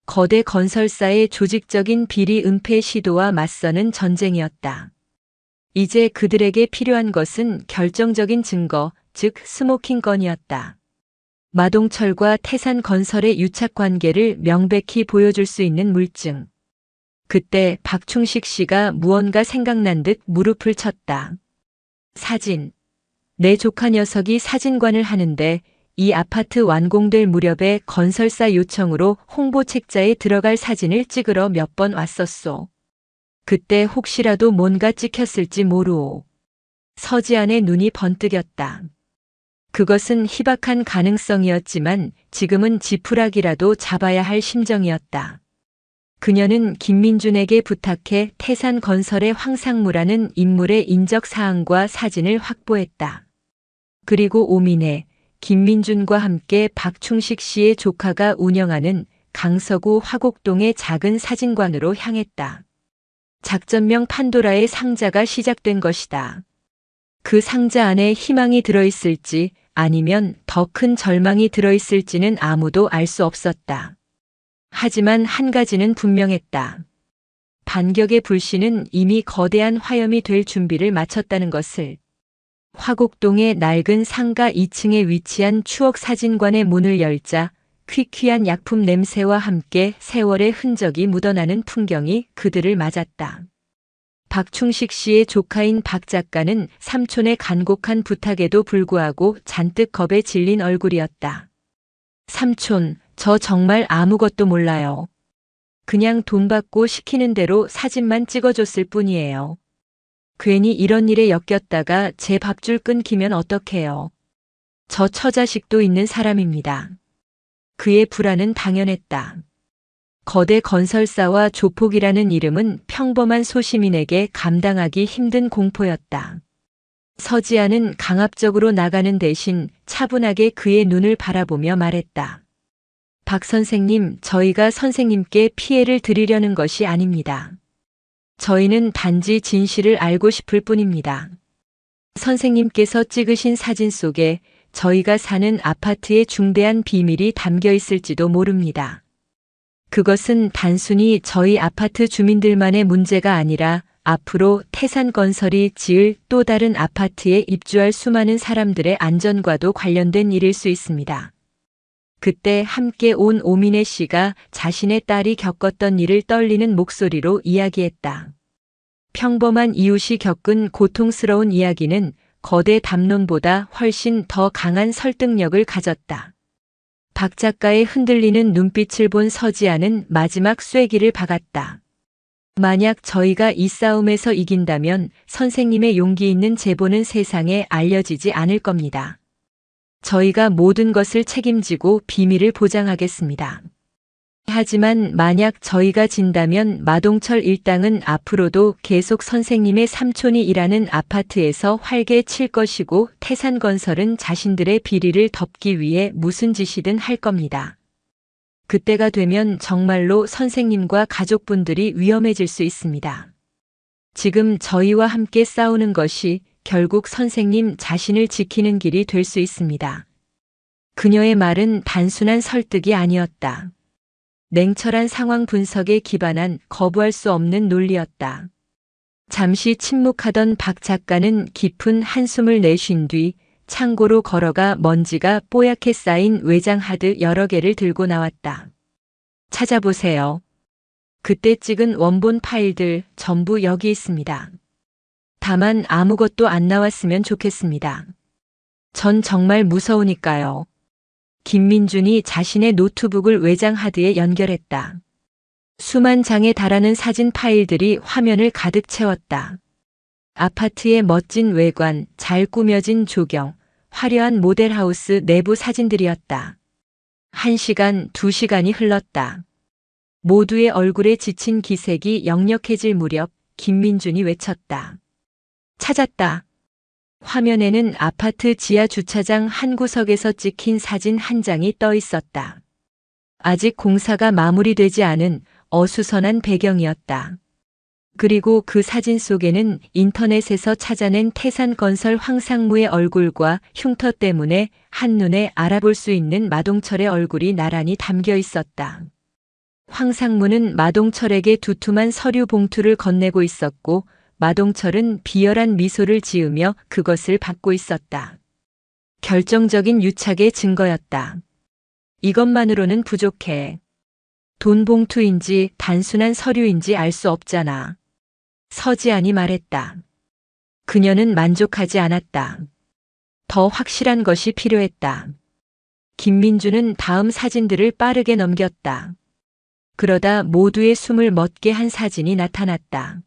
거대 건설사의 조직적인 비리 은폐 시도와 맞서는 전쟁이었다. 이제 그들에게 필요한 것은 결정적인 증거, 즉 스모킹 건이었다. 마동철과 태산건설의 유착관계를 명백히 보여줄 수 있는 물증. 그때 박충식 씨가 무언가 생각난 듯 무릎을 쳤다. 사진. 내 조카 녀석이 사진관을 하는데 이 아파트 완공될 무렵에 건설사 요청으로 홍보 책자에 들어갈 사진을 찍으러 몇 번 왔었소. 그때 혹시라도 뭔가 찍혔을지 모르오. 서지안의 눈이 번뜩였다. 그것은 희박한 가능성이었지만 지금은 지푸라기라도 잡아야 할 심정이었다. 그녀는 김민준에게 부탁해 태산건설의 황상무라는 인물의 인적사항과 사진을 확보했다. 그리고 오민혜, 김민준과 함께 박충식 씨의 조카가 운영하는 강서구 화곡동의 작은 사진관으로 향했다. 작전명 판도라의 상자가 시작된 것이다. 그 상자 안에 희망이 들어있을지 아니면 더 큰 절망이 들어있을지는 아무도 알 수 없었다. 하지만 한 가지는 분명했다. 반격의 불씨는 이미 거대한 화염이 될 준비를 마쳤다는 것을. 화곡동의 낡은 상가 2층에 위치한 추억사진관의 문을 열자 퀴퀴한 약품 냄새와 함께 세월의 흔적이 묻어나는 풍경이 그들을 맞았다. 박충식 씨의 조카인 박 작가는 삼촌의 간곡한 부탁에도 불구하고 잔뜩 겁에 질린 얼굴이었다. 삼촌, 저 정말 아무것도 몰라요. 그냥 돈 받고 시키는 대로 사진만 찍어줬을 뿐이에요. 괜히 이런 일에 엮였다가 제 밥줄 끊기면 어떡해요. 저 처자식도 있는 사람입니다. 그의 불안은 당연했다. 거대 건설사와 조폭이라는 이름은 평범한 소시민에게 감당하기 힘든 공포였다. 서지아는 강압적으로 나가는 대신 차분하게 그의 눈을 바라보며 말했다. 박 선생님, 저희가 선생님께 피해를 드리려는 것이 아닙니다. 저희는 단지 진실을 알고 싶을 뿐입니다. 선생님께서 찍으신 사진 속에 저희가 사는 아파트의 중대한 비밀이 담겨 있을지도 모릅니다. 그것은 단순히 저희 아파트 주민들만의 문제가 아니라 앞으로 태산건설이 지을 또 다른 아파트에 입주할 수많은 사람들의 안전과도 관련된 일일 수 있습니다. 그때 함께 온 오민혜 씨가 자신의 딸이 겪었던 일을 떨리는 목소리로 이야기했다. 평범한 이웃이 겪은 고통스러운 이야기는 거대 담론보다 훨씬 더 강한 설득력을 가졌다. 박 작가의 흔들리는 눈빛을 본 서지아는 마지막 쐐기를 박았다. 만약 저희가 이 싸움에서 이긴다면 선생님의 용기 있는 제보는 세상에 알려지지 않을 겁니다. 저희가 모든 것을 책임지고 비밀을 보장하겠습니다. 하지만 만약 저희가 진다면 마동철 일당은 앞으로도 계속 선생님의 삼촌이 일하는 아파트에서 활개 칠 것이고 태산건설은 자신들의 비리를 덮기 위해 무슨 짓이든 할 겁니다. 그때가 되면 정말로 선생님과 가족분들이 위험해질 수 있습니다. 지금 저희와 함께 싸우는 것이 결국 선생님 자신을 지키는 길이 될 수 있습니다. 그녀의 말은 단순한 설득이 아니었다. 냉철한 상황 분석에 기반한 거부할 수 없는 논리였다. 잠시 침묵하던 박 작가는 깊은 한숨을 내쉰 뒤 창고로 걸어가 먼지가 뽀얗게 쌓인 외장 하드 여러 개를 들고 나왔다. 찾아보세요. 그때 찍은 원본 파일들 전부 여기 있습니다. 다만 아무것도 안 나왔으면 좋겠습니다. 전 정말 무서우니까요. 김민준이 자신의 노트북을 외장 하드에 연결했다. 수만 장에 달하는 사진 파일들이 화면을 가득 채웠다. 아파트의 멋진 외관, 잘 꾸며진 조경, 화려한 모델하우스 내부 사진들이었다. 1시간, 2시간이 흘렀다. 모두의 얼굴에 지친 기색이 역력해질 무렵 김민준이 외쳤다. 찾았다. 화면에는 아파트 지하 주차장 한 구석에서 찍힌 사진 한 장이 떠 있었다. 아직 공사가 마무리되지 않은 어수선한 배경이었다. 그리고 그 사진 속에는 인터넷에서 찾아낸 태산건설 황상무의 얼굴과 흉터 때문에 한눈에 알아볼 수 있는 마동철의 얼굴이 나란히 담겨 있었다. 황상무는 마동철에게 두툼한 서류 봉투를 건네고 있었고 마동철은 비열한 미소를 지으며 그것을 받고 있었다. 결정적인 유착의 증거였다. 이것만으로는 부족해. 돈 봉투인지 단순한 서류인지 알 수 없잖아. 서지안이 말했다. 그녀는 만족하지 않았다. 더 확실한 것이 필요했다. 김민주는 다음 사진들을 빠르게 넘겼다. 그러다 모두의 숨을 멎게 한 사진이 나타났다.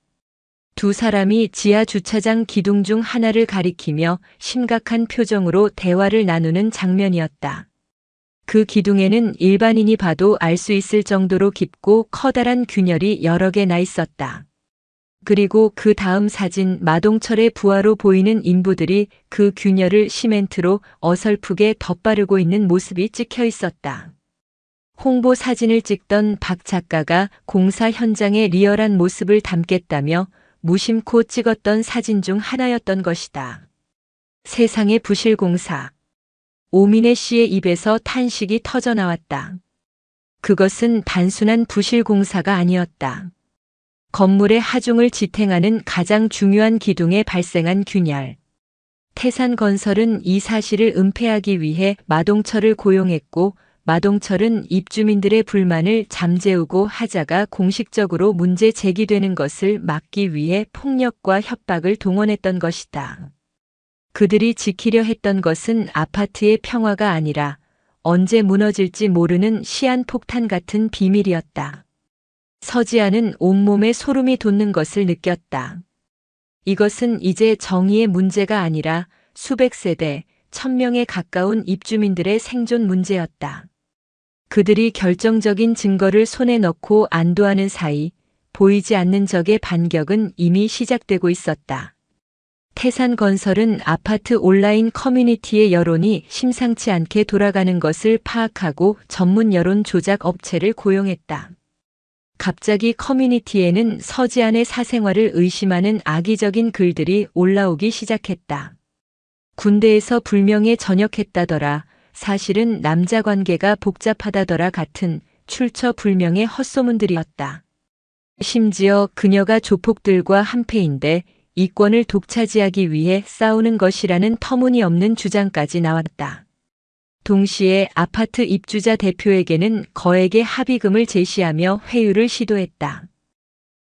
두 사람이 지하 주차장 기둥 중 하나를 가리키며 심각한 표정으로 대화를 나누는 장면이었다. 그 기둥에는 일반인이 봐도 알 수 있을 정도로 깊고 커다란 균열이 여러 개 나 있었다. 그리고 그 다음 사진 마동철의 부하로 보이는 인부들이 그 균열을 시멘트로 어설프게 덧바르고 있는 모습이 찍혀 있었다. 홍보 사진을 찍던 박 작가가 공사 현장의 리얼한 모습을 담겠다며 무심코 찍었던 사진 중 하나였던 것이다. 세상의 부실공사. 오민혜 씨의 입에서 탄식이 터져 나왔다. 그것은 단순한 부실공사가 아니었다. 건물의 하중을 지탱하는 가장 중요한 기둥에 발생한 균열. 태산건설은 이 사실을 은폐하기 위해 마동철을 고용했고 마동철은 입주민들의 불만을 잠재우고 하자가 공식적으로 문제 제기되는 것을 막기 위해 폭력과 협박을 동원했던 것이다. 그들이 지키려 했던 것은 아파트의 평화가 아니라 언제 무너질지 모르는 시한폭탄 같은 비밀이었다. 서지아는 온몸에 소름이 돋는 것을 느꼈다. 이것은 이제 정의의 문제가 아니라 수백 세대, 1000명에 가까운 입주민들의 생존 문제였다. 그들이 결정적인 증거를 손에 넣고 안도하는 사이 보이지 않는 적의 반격은 이미 시작되고 있었다. 태산건설은 아파트 온라인 커뮤니티의 여론이 심상치 않게 돌아가는 것을 파악하고 전문 여론 조작 업체를 고용했다. 갑자기 커뮤니티에는 서지안의 사생활을 의심하는 악의적인 글들이 올라오기 시작했다. 군대에서 불명예 전역했다더라. 사실은 남자 관계가 복잡하다더라 같은 출처 불명의 헛소문들이었다. 심지어 그녀가 조폭들과 한패인데 이권을 독차지하기 위해 싸우는 것이라는 터무니없는 주장까지 나왔다. 동시에 아파트 입주자 대표에게는 거액의 합의금을 제시하며 회유를 시도했다.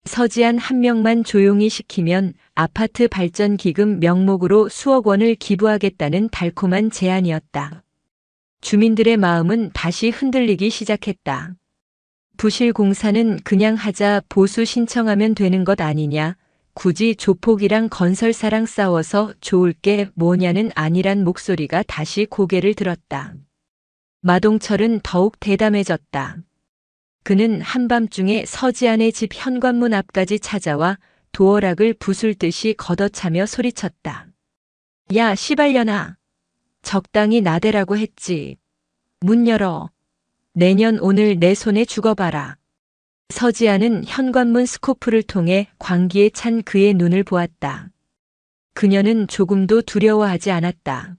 서지안 한 명만 조용히 시키면 아파트 발전 기금 명목으로 수억 원을 기부하겠다는 달콤한 제안이었다. 주민들의 마음은 다시 흔들리기 시작했다. 부실공사는 그냥 하자 보수 신청하면 되는 것 아니냐. 굳이 조폭이랑 건설사랑 싸워서 좋을 게 뭐냐는 아니란 목소리가 다시 고개를 들었다. 마동철은 더욱 대담해졌다. 그는 한밤중에 서지안의 집 현관문 앞까지 찾아와 도어락을 부술듯이 걷어차며 소리쳤다. 야, 시발년아. 적당히 나대라고 했지. 문 열어. 내년 오늘 내 손에 죽어봐라. 서지아는 현관문 스코프를 통해 광기에 찬 그의 눈을 보았다. 그녀는 조금도 두려워하지 않았다.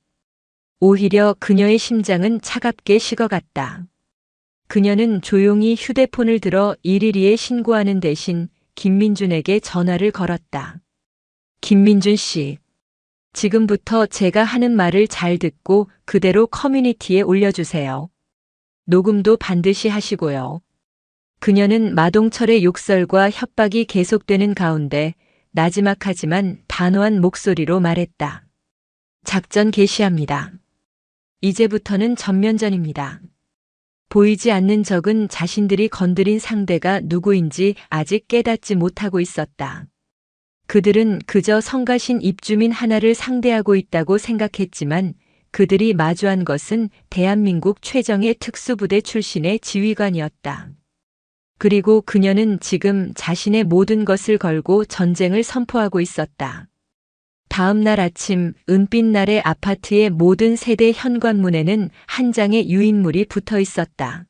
오히려 그녀의 심장은 차갑게 식어갔다. 그녀는 조용히 휴대폰을 들어 112에 신고하는 대신 김민준에게 전화를 걸었다. 김민준 씨. 지금부터 제가 하는 말을 잘 듣고 그대로 커뮤니티에 올려주세요. 녹음도 반드시 하시고요. 그녀는 마동철의 욕설과 협박이 계속되는 가운데 나지막하지만 단호한 목소리로 말했다. 작전 개시합니다. 이제부터는 전면전입니다. 보이지 않는 적은 자신들이 건드린 상대가 누구인지 아직 깨닫지 못하고 있었다. 그들은 그저 성가신 입주민 하나를 상대하고 있다고 생각했지만 그들이 마주한 것은 대한민국 최정예 특수부대 출신의 지휘관이었다. 그리고 그녀는 지금 자신의 모든 것을 걸고 전쟁을 선포하고 있었다. 다음 날 아침 은빛날의 아파트의 모든 세대 현관문에는 한 장의 유인물이 붙어 있었다.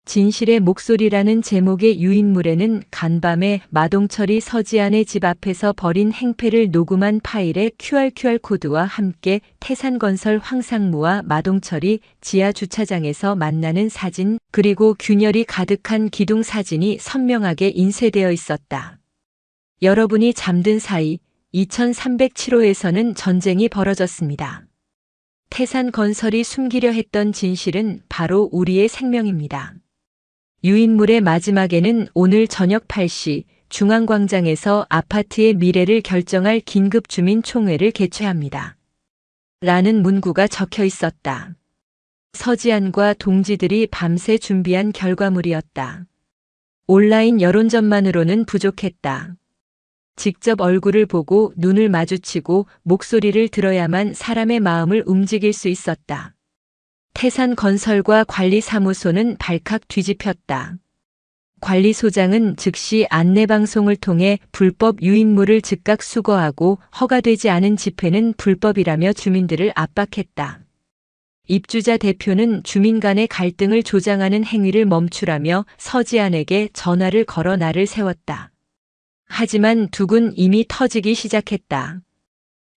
진실의 목소리라는 제목의 유인물에는 간밤에 마동철이 서지안의 집 앞에서 벌인 행패를 녹음한 파일의 QR 코드와 함께 태산건설 황상무와 마동철이 지하 주차장에서 만나는 사진, 그리고 균열이 가득한 기둥 사진이 선명하게 인쇄되어 있었다. 여러분이 잠든 사이 2307호에서는 전쟁이 벌어졌습니다. 태산건설이 숨기려 했던 진실은 바로 우리의 생명입니다. 유인물의 마지막에는 오늘 저녁 8시 중앙광장에서 아파트의 미래를 결정할 긴급 주민 총회를 개최합니다. 라는 문구가 적혀 있었다. 서지안과 동지들이 밤새 준비한 결과물이었다. 온라인 여론전만으로는 부족했다. 직접 얼굴을 보고 눈을 마주치고 목소리를 들어야만 사람의 마음을 움직일 수 있었다. 태산건설과 관리사무소는 발칵 뒤집혔다. 관리소장은 즉시 안내방송을 통해 불법 유인물을 즉각 수거하고 허가되지 않은 집회는 불법이라며 주민들을 압박했다. 입주자 대표는 주민 간의 갈등을 조장하는 행위를 멈추라며 서지안에게 전화를 걸어 날을 세웠다. 하지만 둑은 이미 터지기 시작했다.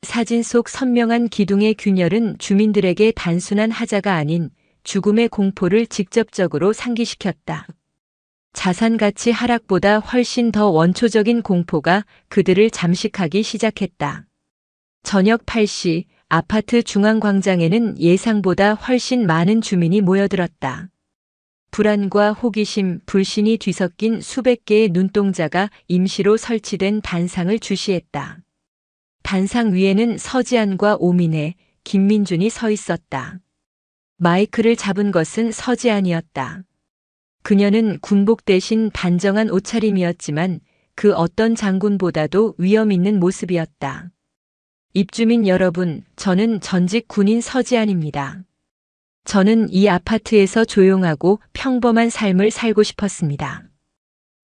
사진 속 선명한 기둥의 균열은 주민들에게 단순한 하자가 아닌 죽음의 공포를 직접적으로 상기시켰다. 자산 가치 하락보다 훨씬 더 원초적인 공포가 그들을 잠식하기 시작했다. 저녁 8시 아파트 중앙광장에는 예상보다 훨씬 많은 주민이 모여들었다. 불안과 호기심, 불신이 뒤섞인 수백 개의 눈동자가 임시로 설치된 단상을 주시했다. 단상 위에는 서지안과 오민혜, 김민준이 서 있었다. 마이크를 잡은 것은 서지안이었다. 그녀는 군복 대신 단정한 옷차림이었지만 그 어떤 장군보다도 위험 있는 모습이었다. 입주민 여러분, 저는 전직 군인 서지안입니다. 저는 이 아파트에서 조용하고 평범한 삶을 살고 싶었습니다.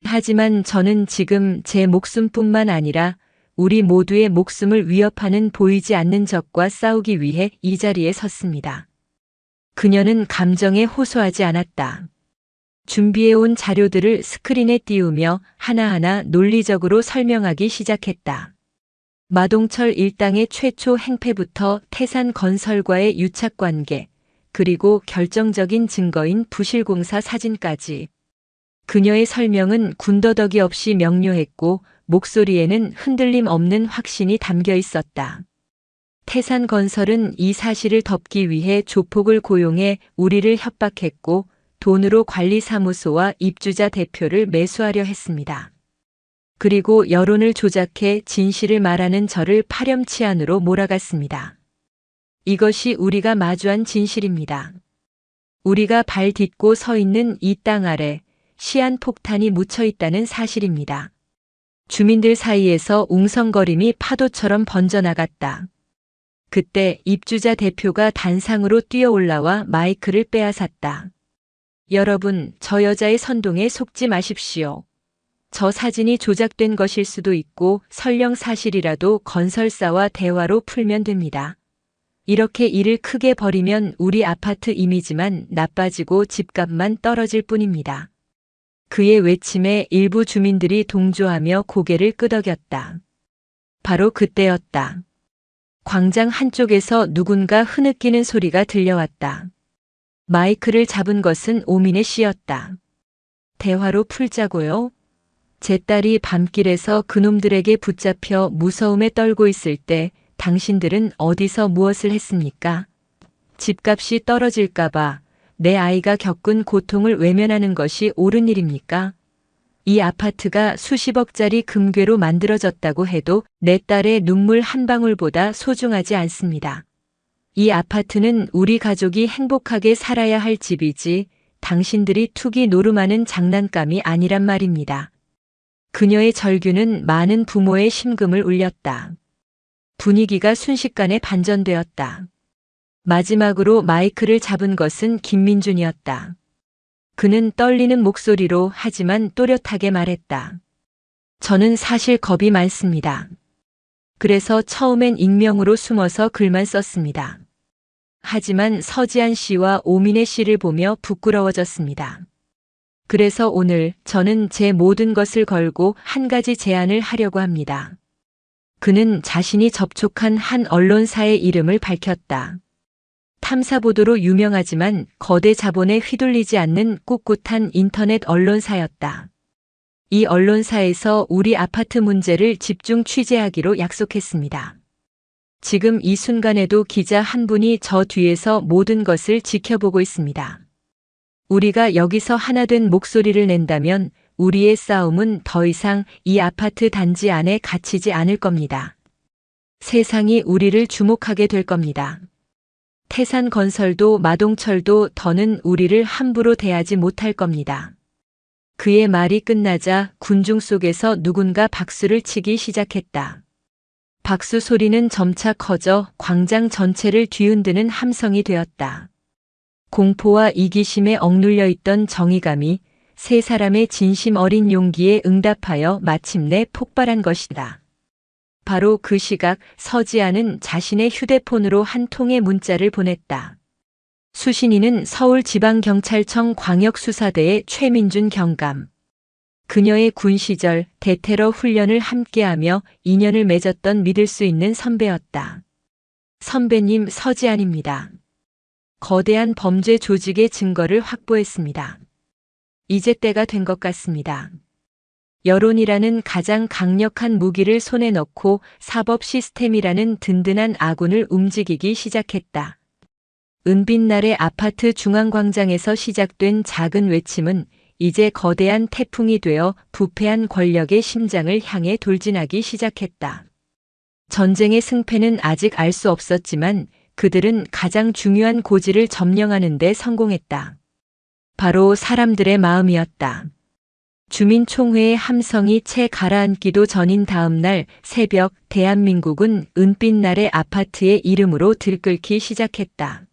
하지만 저는 지금 제 목숨뿐만 아니라 우리 모두의 목숨을 위협하는 보이지 않는 적과 싸우기 위해 이 자리에 섰습니다. 그녀는 감정에 호소하지 않았다. 준비해온 자료들을 스크린에 띄우며 하나하나 논리적으로 설명하기 시작했다. 마동철 일당의 최초 행패부터 태산건설과의 유착관계, 그리고 결정적인 증거인 부실공사 사진까지. 그녀의 설명은 군더더기 없이 명료했고 목소리에는 흔들림 없는 확신이 담겨 있었다. 태산건설은 이 사실을 덮기 위해 조폭을 고용해 우리를 협박했고 돈으로 관리사무소와 입주자 대표를 매수하려 했습니다. 그리고 여론을 조작해 진실을 말하는 저를 파렴치한으로 몰아갔습니다. 이것이 우리가 마주한 진실입니다. 우리가 발 딛고 서 있는 이 땅 아래 시한폭탄이 묻혀 있다는 사실입니다. 주민들 사이에서 웅성거림이 파도처럼 번져나갔다. 그때 입주자 대표가 단상으로 뛰어 올라와 마이크를 빼앗았다. 여러분, 저 여자의 선동에 속지 마십시오. 저 사진이 조작된 것일 수도 있고 설령 사실이라도 건설사와 대화로 풀면 됩니다. 이렇게 일을 크게 벌이면 우리 아파트 이미지만 나빠지고 집값만 떨어질 뿐입니다. 그의 외침에 일부 주민들이 동조하며 고개를 끄덕였다. 바로 그때였다. 광장 한쪽에서 누군가 흐느끼는 소리가 들려왔다. 마이크를 잡은 것은 오민혜 씨였다. 대화로 풀자고요. 제 딸이 밤길에서 그놈들에게 붙잡혀 무서움에 떨고 있을 때 당신들은 어디서 무엇을 했습니까? 집값이 떨어질까봐 내 아이가 겪은 고통을 외면하는 것이 옳은 일입니까? 이 아파트가 수십억짜리 금괴로 만들어졌다고 해도 내 딸의 눈물 한 방울보다 소중하지 않습니다. 이 아파트는 우리 가족이 행복하게 살아야 할 집이지 당신들이 투기 노름하는 장난감이 아니란 말입니다. 그녀의 절규는 많은 부모의 심금을 울렸다. 분위기가 순식간에 반전되었다. 마지막으로 마이크를 잡은 것은 김민준이었다. 그는 떨리는 목소리로 하지만 또렷하게 말했다. 저는 사실 겁이 많습니다. 그래서 처음엔 익명으로 숨어서 글만 썼습니다. 하지만 서지안 씨와 오민혜 씨를 보며 부끄러워졌습니다. 그래서 오늘 저는 제 모든 것을 걸고 한 가지 제안을 하려고 합니다. 그는 자신이 접촉한 한 언론사의 이름을 밝혔다. 탐사보도로 유명하지만 거대 자본에 휘둘리지 않는 꿋꿋한 인터넷 언론사였다. 이 언론사에서 우리 아파트 문제를 집중 취재하기로 약속했습니다. 지금 이 순간에도 기자 한 분이 저 뒤에서 모든 것을 지켜보고 있습니다. 우리가 여기서 하나 된 목소리를 낸다면 우리의 싸움은 더 이상 이 아파트 단지 안에 갇히지 않을 겁니다. 세상이 우리를 주목하게 될 겁니다. 태산건설도 마동철도 더는 우리를 함부로 대하지 못할 겁니다. 그의 말이 끝나자 군중 속에서 누군가 박수를 치기 시작했다. 박수 소리는 점차 커져 광장 전체를 뒤흔드는 함성이 되었다. 공포와 이기심에 억눌려 있던 정의감이 세 사람의 진심 어린 용기에 응답하여 마침내 폭발한 것이다. 바로 그 시각 서지아는 자신의 휴대폰으로 한 통의 문자를 보냈다. 수신인은 서울지방경찰청 광역수사대의 최민준 경감. 그녀의 군 시절 대테러 훈련을 함께하며 인연을 맺었던 믿을 수 있는 선배였다. 선배님 서지안입니다. 거대한 범죄 조직의 증거를 확보했습니다. 이제 때가 된 것 같습니다. 여론이라는 가장 강력한 무기를 손에 넣고 사법 시스템이라는 든든한 아군을 움직이기 시작했다. 은빛날의 아파트 중앙광장에서 시작된 작은 외침은 이제 거대한 태풍이 되어 부패한 권력의 심장을 향해 돌진하기 시작했다. 전쟁의 승패는 아직 알 수 없었지만 그들은 가장 중요한 고지를 점령하는 데 성공했다. 바로 사람들의 마음이었다. 주민총회의 함성이 채 가라앉기도 전인 다음 날 새벽 대한민국은 은빛날의 아파트의 이름으로 들끓기 시작했다.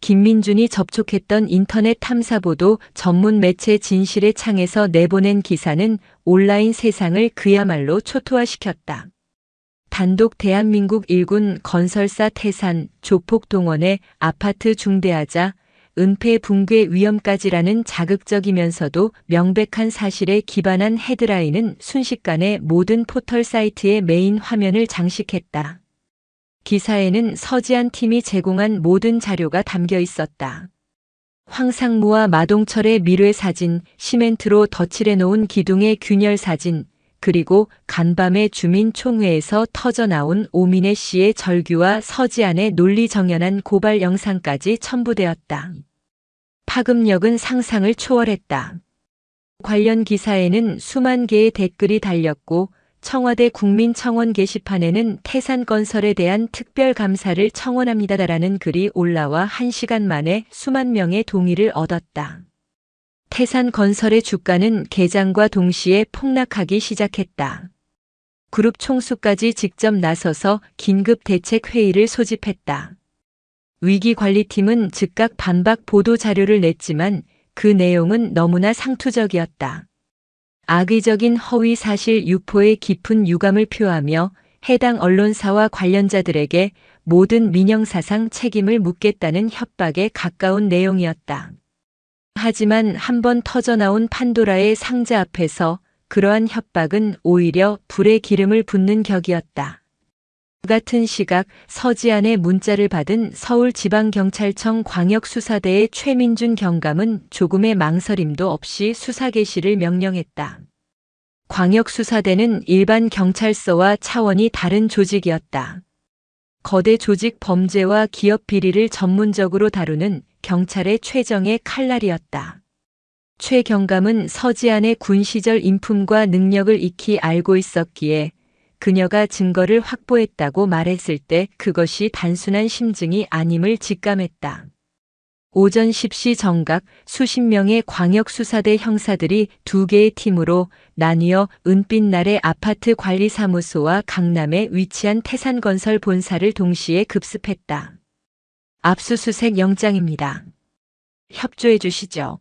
김민준이 접촉했던 인터넷 탐사보도 전문 매체 진실의 창에서 내보낸 기사는 온라인 세상을 그야말로 초토화시켰다. 단독 대한민국 1군 건설사 태산, 조폭동원에 아파트 중대하자 은폐 붕괴 위험까지라는 자극적이면서도 명백한 사실에 기반한 헤드라인은 순식간에 모든 포털 사이트의 메인 화면을 장식했다. 기사에는 서지안 팀이 제공한 모든 자료가 담겨 있었다. 황상무와 마동철의 밀회 사진, 시멘트로 덧칠해 놓은 기둥의 균열 사진, 그리고 간밤에 주민총회에서 터져나온 오민혜 씨의 절규와 서지안의 논리정연한 고발 영상까지 첨부되었다. 파급력은 상상을 초월했다. 관련 기사에는 수만 개의 댓글이 달렸고 청와대 국민청원 게시판에는 태산건설에 대한 특별 감사를 청원합니다라는 글이 올라와 1시간 만에 수만 명의 동의를 얻었다. 태산건설의 주가는 개장과 동시에 폭락하기 시작했다. 그룹 총수까지 직접 나서서 긴급 대책 회의를 소집했다. 위기관리팀은 즉각 반박 보도 자료를 냈지만 그 내용은 너무나 상투적이었다. 악의적인 허위 사실 유포에 깊은 유감을 표하며 해당 언론사와 관련자들에게 모든 민영사상 책임을 묻겠다는 협박에 가까운 내용이었다. 하지만 한번 터져나온 판도라의 상자 앞에서 그러한 협박은 오히려 불에 기름을 붓는 격이었다. 같은 시각 서지안의 문자를 받은 서울지방경찰청 광역수사대의 최민준 경감은 조금의 망설임도 없이 수사 개시를 명령했다. 광역수사대는 일반 경찰서와 차원이 다른 조직이었다. 거대 조직 범죄와 기업 비리를 전문적으로 다루는 경찰의 최정의 칼날이었다. 최 경감은 서지안의 군 시절 인품과 능력을 익히 알고 있었기에 그녀가 증거를 확보했다고 말했을 때 그것이 단순한 심증이 아님을 직감했다. 오전 10시 정각 수십 명의 광역수사대 형사들이 2개의 팀으로 나뉘어 은빛날의 아파트 관리사무소와 강남에 위치한 태산건설 본사를 동시에 급습했다. 압수수색 영장입니다. 협조해 주시죠.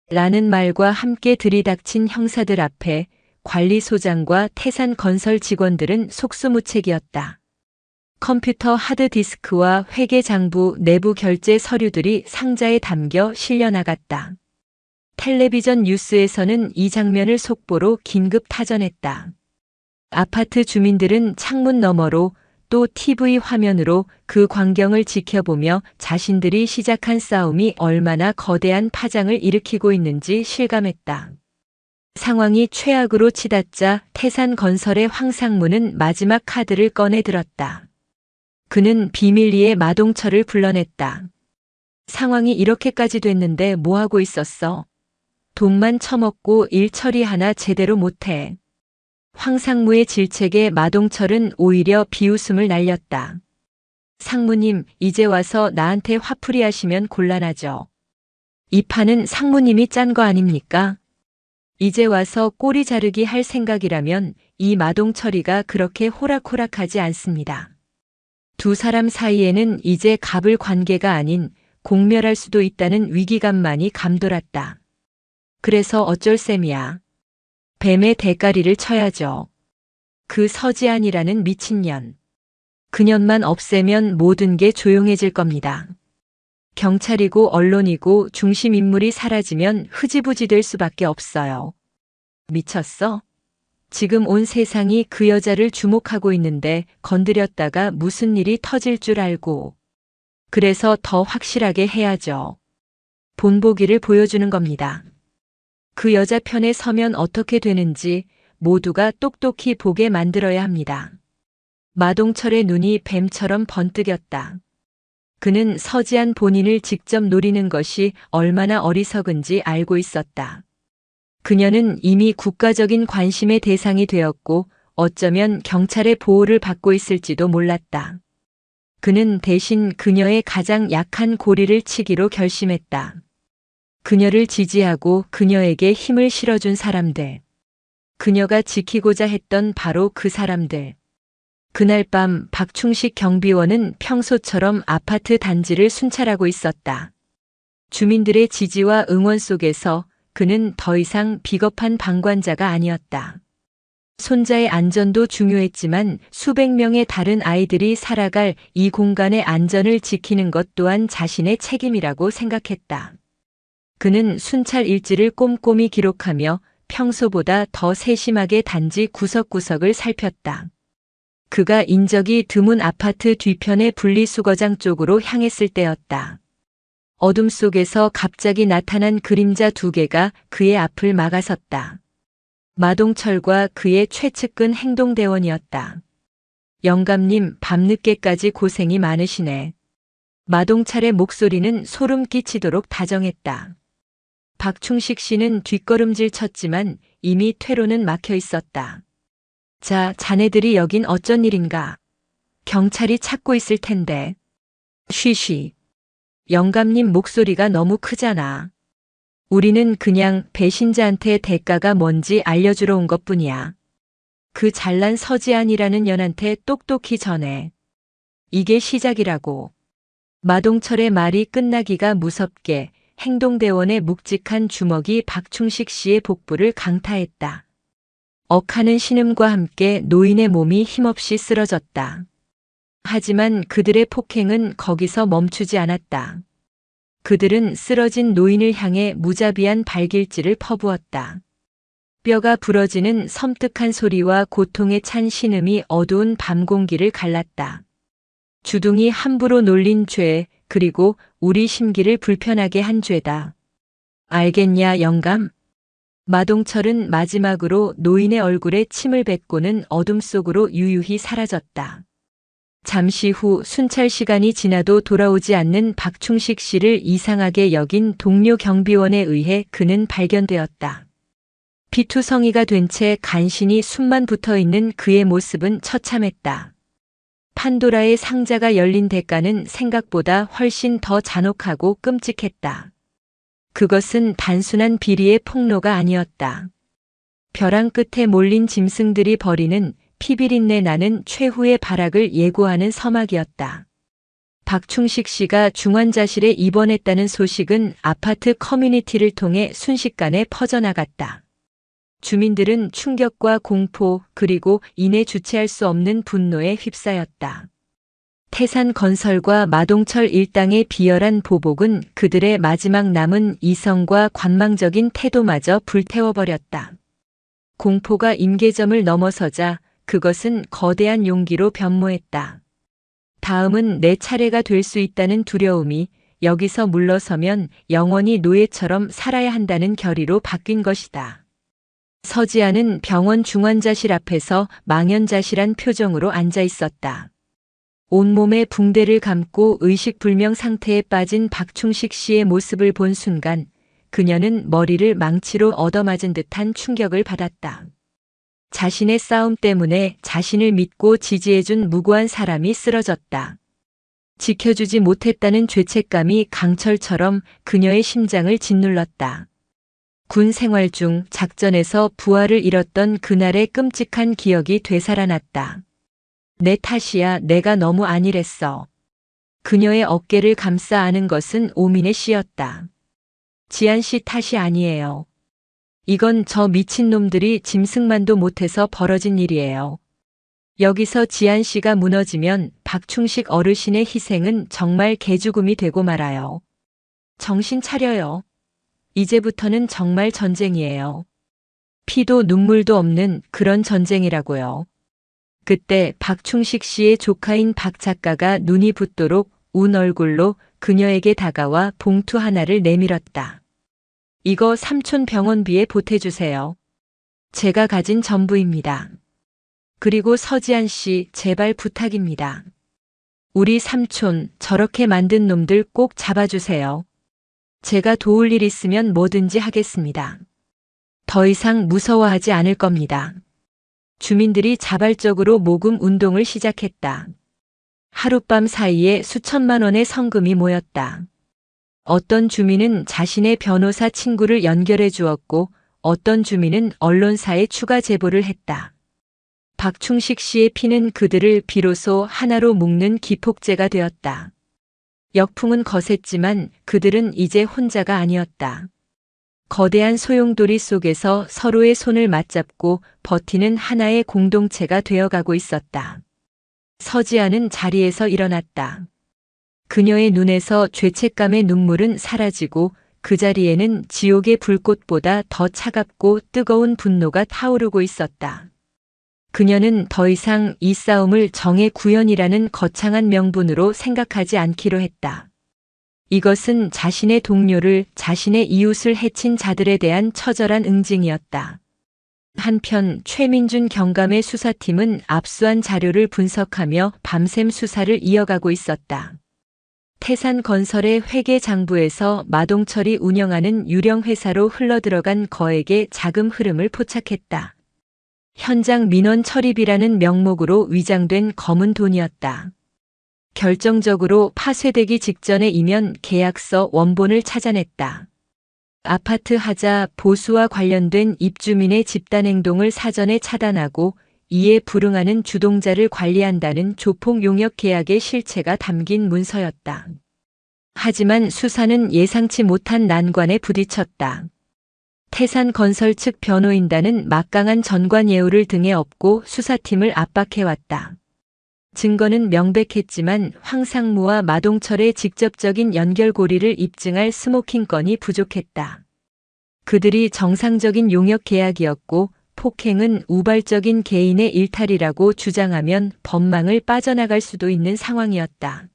라는 말과 함께 들이닥친 형사들 앞에 관리소장과 태산건설 직원들은 속수무책이었다. 컴퓨터 하드디스크와 회계장부 내부 결제 서류들이 상자에 담겨 실려나갔다. 텔레비전 뉴스에서는 이 장면을 속보로 긴급 타전했다. 아파트 주민들은 창문 너머로 또 TV 화면으로 그 광경을 지켜보며 자신들이 시작한 싸움이 얼마나 거대한 파장을 일으키고 있는지 실감했다. 상황이 최악으로 치닫자 태산건설의 황상무는 마지막 카드를 꺼내 들었다. 그는 비밀리에 마동철을 불러냈다. 상황이 이렇게까지 됐는데 뭐하고 있었어? 돈만 처먹고 일 처리 하나 제대로 못해. 황상무의 질책에 마동철은 오히려 비웃음을 날렸다. 상무님, 이제 와서 나한테 화풀이 하시면 곤란하죠. 이 판은 상무님이 짠 거 아닙니까? 이제 와서 꼬리 자르기 할 생각이라면 이 마동철이가 그렇게 호락호락하지 않습니다. 두 사람 사이에는 이제 갑을 관계가 아닌 공멸할 수도 있다는 위기감만이 감돌았다. 그래서 어쩔 셈이야. 뱀의 대가리를 쳐야죠. 그 서지안이라는 미친년. 그년만 없애면 모든 게 조용해질 겁니다. 경찰이고 언론이고 중심 인물이 사라지면 흐지부지 될 수밖에 없어요. 미쳤어? 지금 온 세상이 그 여자를 주목하고 있는데 건드렸다가 무슨 일이 터질 줄 알고. 그래서 더 확실하게 해야죠. 본보기를 보여주는 겁니다. 그 여자 편에 서면 어떻게 되는지 모두가 똑똑히 보게 만들어야 합니다. 마동철의 눈이 뱀처럼 번뜩였다. 그는 서지안 본인을 직접 노리는 것이 얼마나 어리석은지 알고 있었다. 그녀는 이미 국가적인 관심의 대상이 되었고 어쩌면 경찰의 보호를 받고 있을지도 몰랐다. 그는 대신 그녀의 가장 약한 고리를 치기로 결심했다. 그녀를 지지하고 그녀에게 힘을 실어준 사람들. 그녀가 지키고자 했던 바로 그 사람들. 그날 밤 박충식 경비원은 평소처럼 아파트 단지를 순찰하고 있었다. 주민들의 지지와 응원 속에서 그는 더 이상 비겁한 방관자가 아니었다. 손자의 안전도 중요했지만 수백 명의 다른 아이들이 살아갈 이 공간의 안전을 지키는 것 또한 자신의 책임이라고 생각했다. 그는 순찰 일지를 꼼꼼히 기록하며 평소보다 더 세심하게 단지 구석구석을 살폈다. 그가 인적이 드문 아파트 뒤편의 분리수거장 쪽으로 향했을 때였다. 어둠 속에서 갑자기 나타난 그림자 두 개가 그의 앞을 막아섰다. 마동철과 그의 최측근 행동대원이었다. 영감님, 밤늦게까지 고생이 많으시네. 마동철의 목소리는 소름 끼치도록 다정했다. 박충식 씨는 뒷걸음질 쳤지만 이미 퇴로는 막혀 있었다. 자, 자네들이 여긴 어쩐 일인가? 경찰이 찾고 있을 텐데. 쉬쉬. 영감님 목소리가 너무 크잖아. 우리는 그냥 배신자한테 대가가 뭔지 알려주러 온 것뿐이야. 그 잘난 서지안이라는 년한테 똑똑히 전해. 이게 시작이라고. 마동철의 말이 끝나기가 무섭게 행동대원의 묵직한 주먹이 박충식 씨의 복부를 강타했다. 억하는 신음과 함께 노인의 몸이 힘없이 쓰러졌다. 하지만 그들의 폭행은 거기서 멈추지 않았다. 그들은 쓰러진 노인을 향해 무자비한 발길질을 퍼부었다. 뼈가 부러지는 섬뜩한 소리와 고통에 찬 신음이 어두운 밤 공기를 갈랐다. 주둥이 함부로 놀린 죄, 그리고 우리 심기를 불편하게 한 죄다. 알겠냐, 영감? 마동철은 마지막으로 노인의 얼굴에 침을 뱉고는 어둠 속으로 유유히 사라졌다. 잠시 후 순찰 시간이 지나도 돌아오지 않는 박충식 씨를 이상하게 여긴 동료 경비원에 의해 그는 발견되었다. 피투성이가 된 채 간신히 숨만 붙어 있는 그의 모습은 처참했다. 판도라의 상자가 열린 대가는 생각보다 훨씬 더 잔혹하고 끔찍했다. 그것은 단순한 비리의 폭로가 아니었다. 벼랑 끝에 몰린 짐승들이 벌이는 피비린내 나는 최후의 발악을 예고하는 서막이었다. 박충식 씨가 중환자실에 입원했다는 소식은 아파트 커뮤니티를 통해 순식간에 퍼져나갔다. 주민들은 충격과 공포 그리고 이내 주체할 수 없는 분노에 휩싸였다. 태산건설과 마동철 일당의 비열한 보복은 그들의 마지막 남은 이성과 관망적인 태도마저 불태워버렸다. 공포가 임계점을 넘어서자 그것은 거대한 용기로 변모했다. 다음은 내 차례가 될 수 있다는 두려움이 여기서 물러서면 영원히 노예처럼 살아야 한다는 결의로 바뀐 것이다. 서지아는 병원 중환자실 앞에서 망연자실한 표정으로 앉아 있었다. 온몸에 붕대를 감고 의식불명 상태에 빠진 박충식 씨의 모습을 본 순간 그녀는 머리를 망치로 얻어맞은 듯한 충격을 받았다. 자신의 싸움 때문에 자신을 믿고 지지해준 무고한 사람이 쓰러졌다. 지켜주지 못했다는 죄책감이 강철처럼 그녀의 심장을 짓눌렀다. 군 생활 중 작전에서 부하를 잃었던 그날의 끔찍한 기억이 되살아났다. 내 탓이야, 내가 너무 안일했어. 그녀의 어깨를 감싸 안은 것은 오민의 씨였다. 지안 씨 탓이 아니에요. 이건 저 미친놈들이 짐승만도 못해서 벌어진 일이에요. 여기서 지안 씨가 무너지면 박충식 어르신의 희생은 정말 개죽음이 되고 말아요. 정신 차려요. 이제부터는 정말 전쟁이에요. 피도 눈물도 없는 그런 전쟁이라고요. 그때 박충식 씨의 조카인 박 작가가 눈이 붓도록 운 얼굴로 그녀에게 다가와 봉투 하나를 내밀었다. 이거 삼촌 병원비에 보태주세요. 제가 가진 전부입니다. 그리고 서지안 씨, 제발 부탁입니다. 우리 삼촌 저렇게 만든 놈들 꼭 잡아주세요. 제가 도울 일 있으면 뭐든지 하겠습니다. 더 이상 무서워하지 않을 겁니다. 주민들이 자발적으로 모금 운동을 시작했다. 하룻밤 사이에 수천만 원의 성금이 모였다. 어떤 주민은 자신의 변호사 친구를 연결해 주었고 어떤 주민은 언론사에 추가 제보를 했다. 박충식 씨의 피는 그들을 비로소 하나로 묶는 기폭제가 되었다. 역풍은 거셌지만 그들은 이제 혼자가 아니었다. 거대한 소용돌이 속에서 서로의 손을 맞잡고 버티는 하나의 공동체가 되어가고 있었다. 서지아는 자리에서 일어났다. 그녀의 눈에서 죄책감의 눈물은 사라지고 그 자리에는 지옥의 불꽃보다 더 차갑고 뜨거운 분노가 타오르고 있었다. 그녀는 더 이상 이 싸움을 정의 구현이라는 거창한 명분으로 생각하지 않기로 했다. 이것은 자신의 동료를, 자신의 이웃을 해친 자들에 대한 처절한 응징이었다. 한편 최민준 경감의 수사팀은 압수한 자료를 분석하며 밤샘 수사를 이어가고 있었다. 태산건설의 회계장부에서 마동철이 운영하는 유령 회사로 흘러들어간 거액의 자금 흐름을 포착했다. 현장 민원 처리비라는 명목으로 위장된 검은 돈이었다. 결정적으로 파쇄되기 직전에 이면 계약서 원본을 찾아냈다. 아파트 하자 보수와 관련된 입주민의 집단행동을 사전에 차단하고 이에 불응하는 주동자를 관리한다는 조폭 용역 계약의 실체가 담긴 문서였다. 하지만 수사는 예상치 못한 난관에 부딪혔다. 태산건설 측 변호인단은 막강한 전관 예우를 등에 업고 수사팀을 압박해왔다. 증거는 명백했지만 황상무와 마동철의 직접적인 연결고리를 입증할 스모킹 건이 부족했다. 그들이 정상적인 용역 계약이었고 폭행은 우발적인 개인의 일탈이라고 주장하면 법망을 빠져나갈 수도 있는 상황이었다.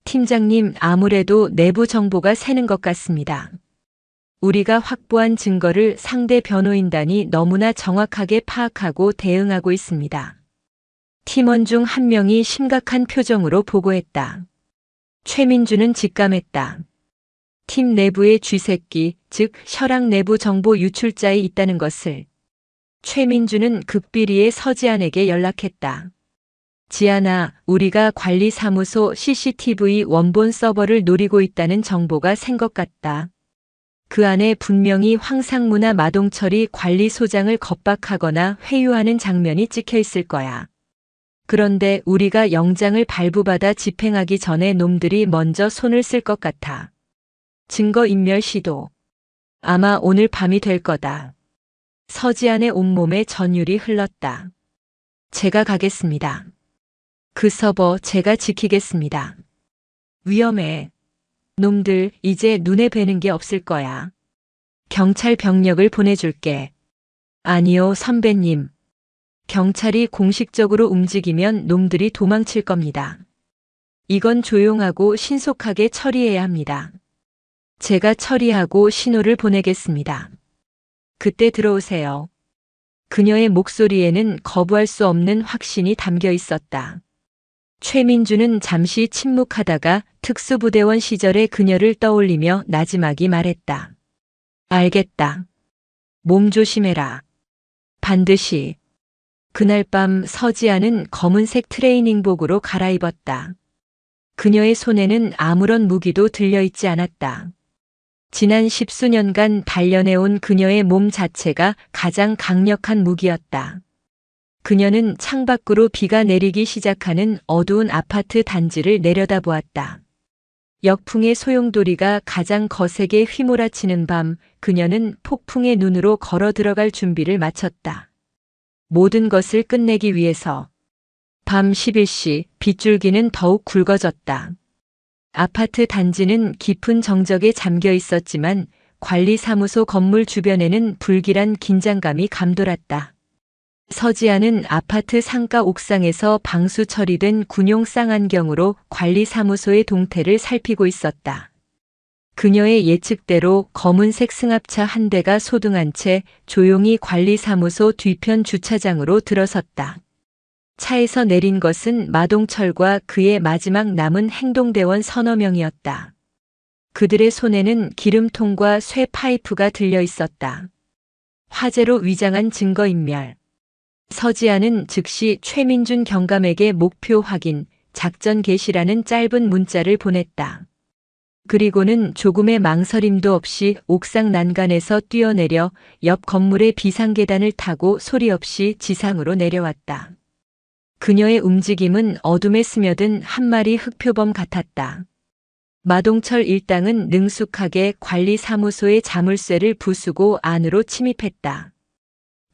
팀장님, 아무래도 내부 정보가 새는 것 같습니다. 우리가 확보한 증거를 상대 변호인단이 너무나 정확하게 파악하고 대응하고 있습니다. 팀원 중 한 명이 심각한 표정으로 보고했다. 최민주는 직감했다. 팀 내부에 쥐새끼, 즉 혈학 내부 정보 유출자에 있다는 것을. 최민주는 극비리에 서지안에게 연락했다. 지안아, 우리가 관리사무소 CCTV 원본 서버를 노리고 있다는 정보가 센 것 같다. 그 안에 분명히 황상무나 마동철이 관리소장을 겁박하거나 회유하는 장면이 찍혀 있을 거야. 그런데 우리가 영장을 발부받아 집행하기 전에 놈들이 먼저 손을 쓸 것 같아. 증거인멸 시도. 아마 오늘 밤이 될 거다. 서지안의 온몸에 전율이 흘렀다. 제가 가겠습니다. 그 서버 제가 지키겠습니다. 위험해. 놈들 이제 눈에 뵈는 게 없을 거야. 경찰 병력을 보내줄게. 아니요, 선배님. 경찰이 공식적으로 움직이면 놈들이 도망칠 겁니다. 이건 조용하고 신속하게 처리해야 합니다. 제가 처리하고 신호를 보내겠습니다. 그때 들어오세요. 그녀의 목소리에는 거부할 수 없는 확신이 담겨 있었다. 최민주는 잠시 침묵하다가 특수부대원 시절의 그녀를 떠올리며 나지막이 말했다. 알겠다. 몸 조심해라. 반드시. 그날 밤 서지아는 검은색 트레이닝복으로 갈아입었다. 그녀의 손에는 아무런 무기도 들려있지 않았다. 지난 십수년간 단련해온 그녀의 몸 자체가 가장 강력한 무기였다. 그녀는 창밖으로 비가 내리기 시작하는 어두운 아파트 단지를 내려다보았다. 역풍의 소용돌이가 가장 거세게 휘몰아치는 밤, 그녀는 폭풍의 눈으로 걸어 들어갈 준비를 마쳤다. 모든 것을 끝내기 위해서. 밤 11시 빗줄기는 더욱 굵어졌다. 아파트 단지는 깊은 정적에 잠겨 있었지만 관리사무소 건물 주변에는 불길한 긴장감이 감돌았다. 서지아는 아파트 상가 옥상에서 방수 처리된 군용 쌍안경으로 관리사무소의 동태를 살피고 있었다. 그녀의 예측대로 검은색 승합차 한 대가 소등한 채 조용히 관리사무소 뒤편 주차장으로 들어섰다. 차에서 내린 것은 마동철과 그의 마지막 남은 행동대원 서너 명이었다. 그들의 손에는 기름통과 쇠 파이프가 들려 있었다. 화재로 위장한 증거인멸. 서지아는 즉시 최민준 경감에게 목표 확인, 작전 개시라는 짧은 문자를 보냈다. 그리고는 조금의 망설임도 없이 옥상 난간에서 뛰어내려 옆 건물의 비상계단을 타고 소리 없이 지상으로 내려왔다. 그녀의 움직임은 어둠에 스며든 한 마리 흑표범 같았다. 마동철 일당은 능숙하게 관리사무소의 자물쇠를 부수고 안으로 침입했다.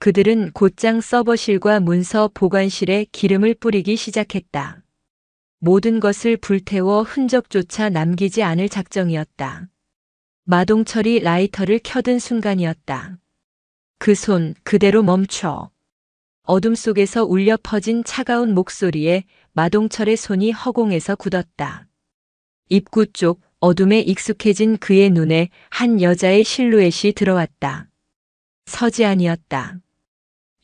그들은 곧장 서버실과 문서 보관실에 기름을 뿌리기 시작했다. 모든 것을 불태워 흔적조차 남기지 않을 작정이었다. 마동철이 라이터를 켜든 순간이었다. 그 손 그대로 멈춰. 어둠 속에서 울려 퍼진 차가운 목소리에 마동철의 손이 허공에서 굳었다. 입구 쪽 어둠에 익숙해진 그의 눈에 한 여자의 실루엣이 들어왔다. 서지안이었다.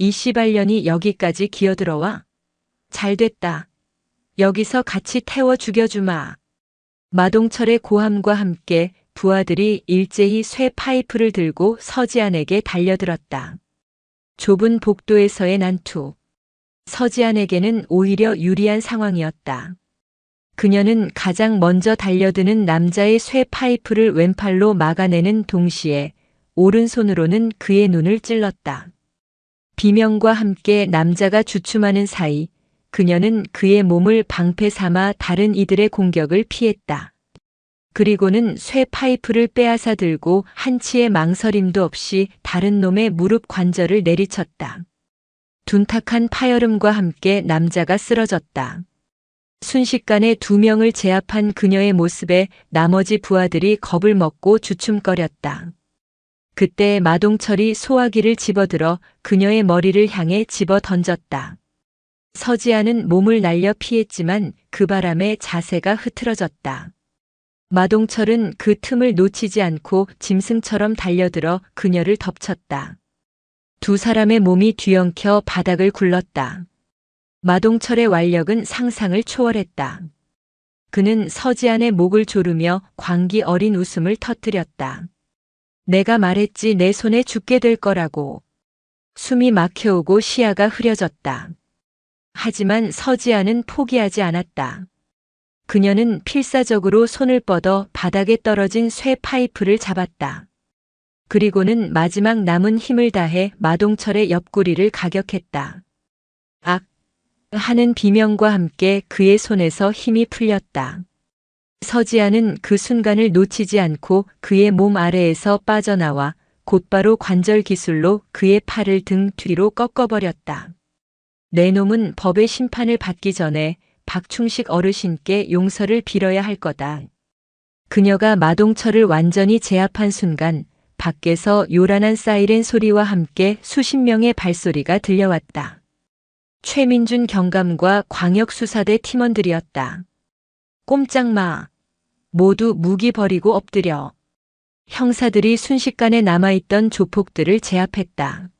이 씨발년이 여기까지 기어들어와? 잘됐다. 여기서 같이 태워 죽여주마. 마동철의 고함과 함께 부하들이 일제히 쇠 파이프를 들고 서지안에게 달려들었다. 좁은 복도에서의 난투. 서지안에게는 오히려 유리한 상황이었다. 그녀는 가장 먼저 달려드는 남자의 쇠 파이프를 왼팔로 막아내는 동시에 오른손으로는 그의 눈을 찔렀다. 비명과 함께 남자가 주춤하는 사이 그녀는 그의 몸을 방패 삼아 다른 이들의 공격을 피했다. 그리고는 쇠 파이프를 빼앗아 들고 한치의 망설임도 없이 다른 놈의 무릎 관절을 내리쳤다. 둔탁한 파열음과 함께 남자가 쓰러졌다. 순식간에 두 명을 제압한 그녀의 모습에 나머지 부하들이 겁을 먹고 주춤거렸다. 그때 마동철이 소화기를 집어들어 그녀의 머리를 향해 집어 던졌다. 서지아는 몸을 날려 피했지만 그 바람에 자세가 흐트러졌다. 마동철은 그 틈을 놓치지 않고 짐승처럼 달려들어 그녀를 덮쳤다. 두 사람의 몸이 뒤엉켜 바닥을 굴렀다. 마동철의 완력은 상상을 초월했다. 그는 서지안의 목을 조르며 광기 어린 웃음을 터뜨렸다. 내가 말했지 내 손에 죽게 될 거라고. 숨이 막혀오고 시야가 흐려졌다. 하지만 서지아는 포기하지 않았다. 그녀는 필사적으로 손을 뻗어 바닥에 떨어진 쇠 파이프를 잡았다. 그리고는 마지막 남은 힘을 다해 마동철의 옆구리를 가격했다. 악! 하는 비명과 함께 그의 손에서 힘이 풀렸다. 서지아는 그 순간을 놓치지 않고 그의 몸 아래에서 빠져나와 곧바로 관절 기술로 그의 팔을 등 뒤로 꺾어버렸다. 내 놈은 법의 심판을 받기 전에 박충식 어르신께 용서를 빌어야 할 거다. 그녀가 마동철을 완전히 제압한 순간 밖에서 요란한 사이렌 소리와 함께 수십 명의 발소리가 들려왔다. 최민준 경감과 광역수사대 팀원들이었다. 꼼짝 마. 모두 무기 버리고 엎드려. 형사들이 순식간에 남아있던 조폭들을 제압했다.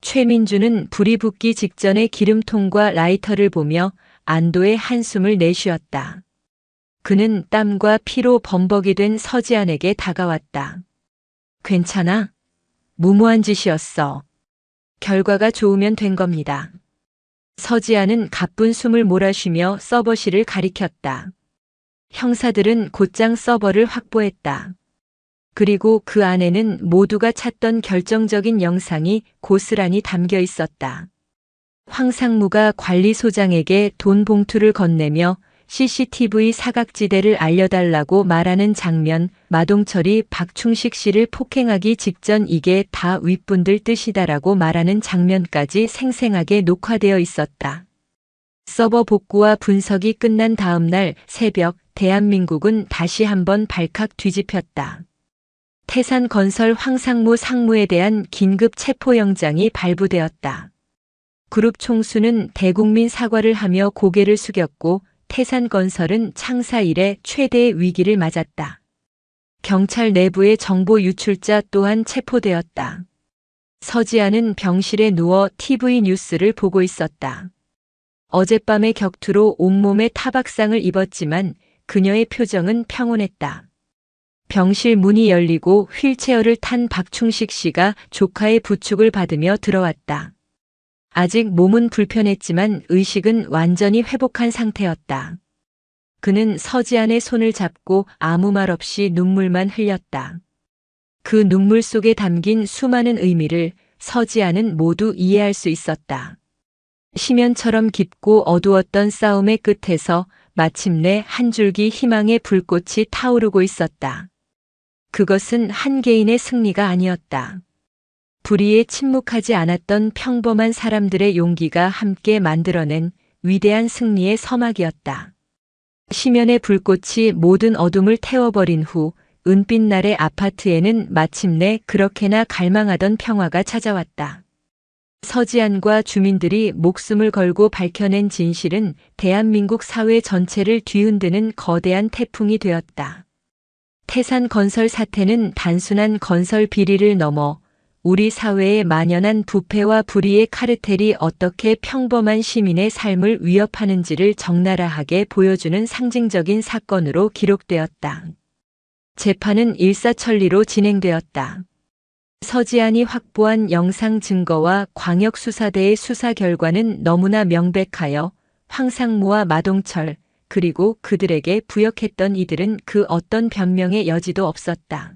최민준은 불이 붙기 직전에 기름통과 라이터를 보며 안도의 한숨을 내쉬었다. 그는 땀과 피로 범벅이 된 서지안에게 다가왔다. 괜찮아? 무모한 짓이었어. 결과가 좋으면 된 겁니다. 서지안은 가쁜 숨을 몰아쉬며 서버실을 가리켰다. 형사들은 곧장 서버를 확보했다. 그리고 그 안에는 모두가 찾던 결정적인 영상이 고스란히 담겨 있었다. 황상무가 관리소장에게 돈 봉투를 건네며 CCTV 사각지대를 알려달라고 말하는 장면, 마동철이 박충식 씨를 폭행하기 직전 이게 다 윗분들 뜻이다라고 말하는 장면까지 생생하게 녹화되어 있었다. 서버 복구와 분석이 끝난 다음 날 새벽, 대한민국은 다시 한번 발칵 뒤집혔다. 태산건설 황상무 상무에 대한 긴급 체포영장이 발부되었다. 그룹 총수는 대국민 사과를 하며 고개를 숙였고 태산건설은 창사 이래 최대의 위기를 맞았다. 경찰 내부의 정보 유출자 또한 체포되었다. 서지아는 병실에 누워 TV 뉴스를 보고 있었다. 어젯밤의 격투로 온몸에 타박상을 입었지만 그녀의 표정은 평온했다. 병실 문이 열리고 휠체어를 탄 박충식 씨가 조카의 부축을 받으며 들어왔다. 아직 몸은 불편했지만 의식은 완전히 회복한 상태였다. 그는 서지안의 손을 잡고 아무 말 없이 눈물만 흘렸다. 그 눈물 속에 담긴 수많은 의미를 서지안은 모두 이해할 수 있었다. 심연처럼 깊고 어두웠던 싸움의 끝에서 마침내 한 줄기 희망의 불꽃이 타오르고 있었다. 그것은 한 개인의 승리가 아니었다. 불의에 침묵하지 않았던 평범한 사람들의 용기가 함께 만들어낸 위대한 승리의 서막이었다. 심연의 불꽃이 모든 어둠을 태워버린 후 은빛날의 아파트에는 마침내 그렇게나 갈망하던 평화가 찾아왔다. 서지안과 주민들이 목숨을 걸고 밝혀낸 진실은 대한민국 사회 전체를 뒤흔드는 거대한 태풍이 되었다. 태산건설 사태는 단순한 건설 비리를 넘어 우리 사회에 만연한 부패와 불의의 카르텔이 어떻게 평범한 시민의 삶을 위협하는지를 적나라하게 보여주는 상징적인 사건으로 기록되었다. 재판은 일사천리로 진행되었다. 서지안이 확보한 영상 증거와 광역수사대의 수사 결과는 너무나 명백하여 황상무와 마동철, 그리고 그들에게 부역했던 이들은 그 어떤 변명의 여지도 없었다.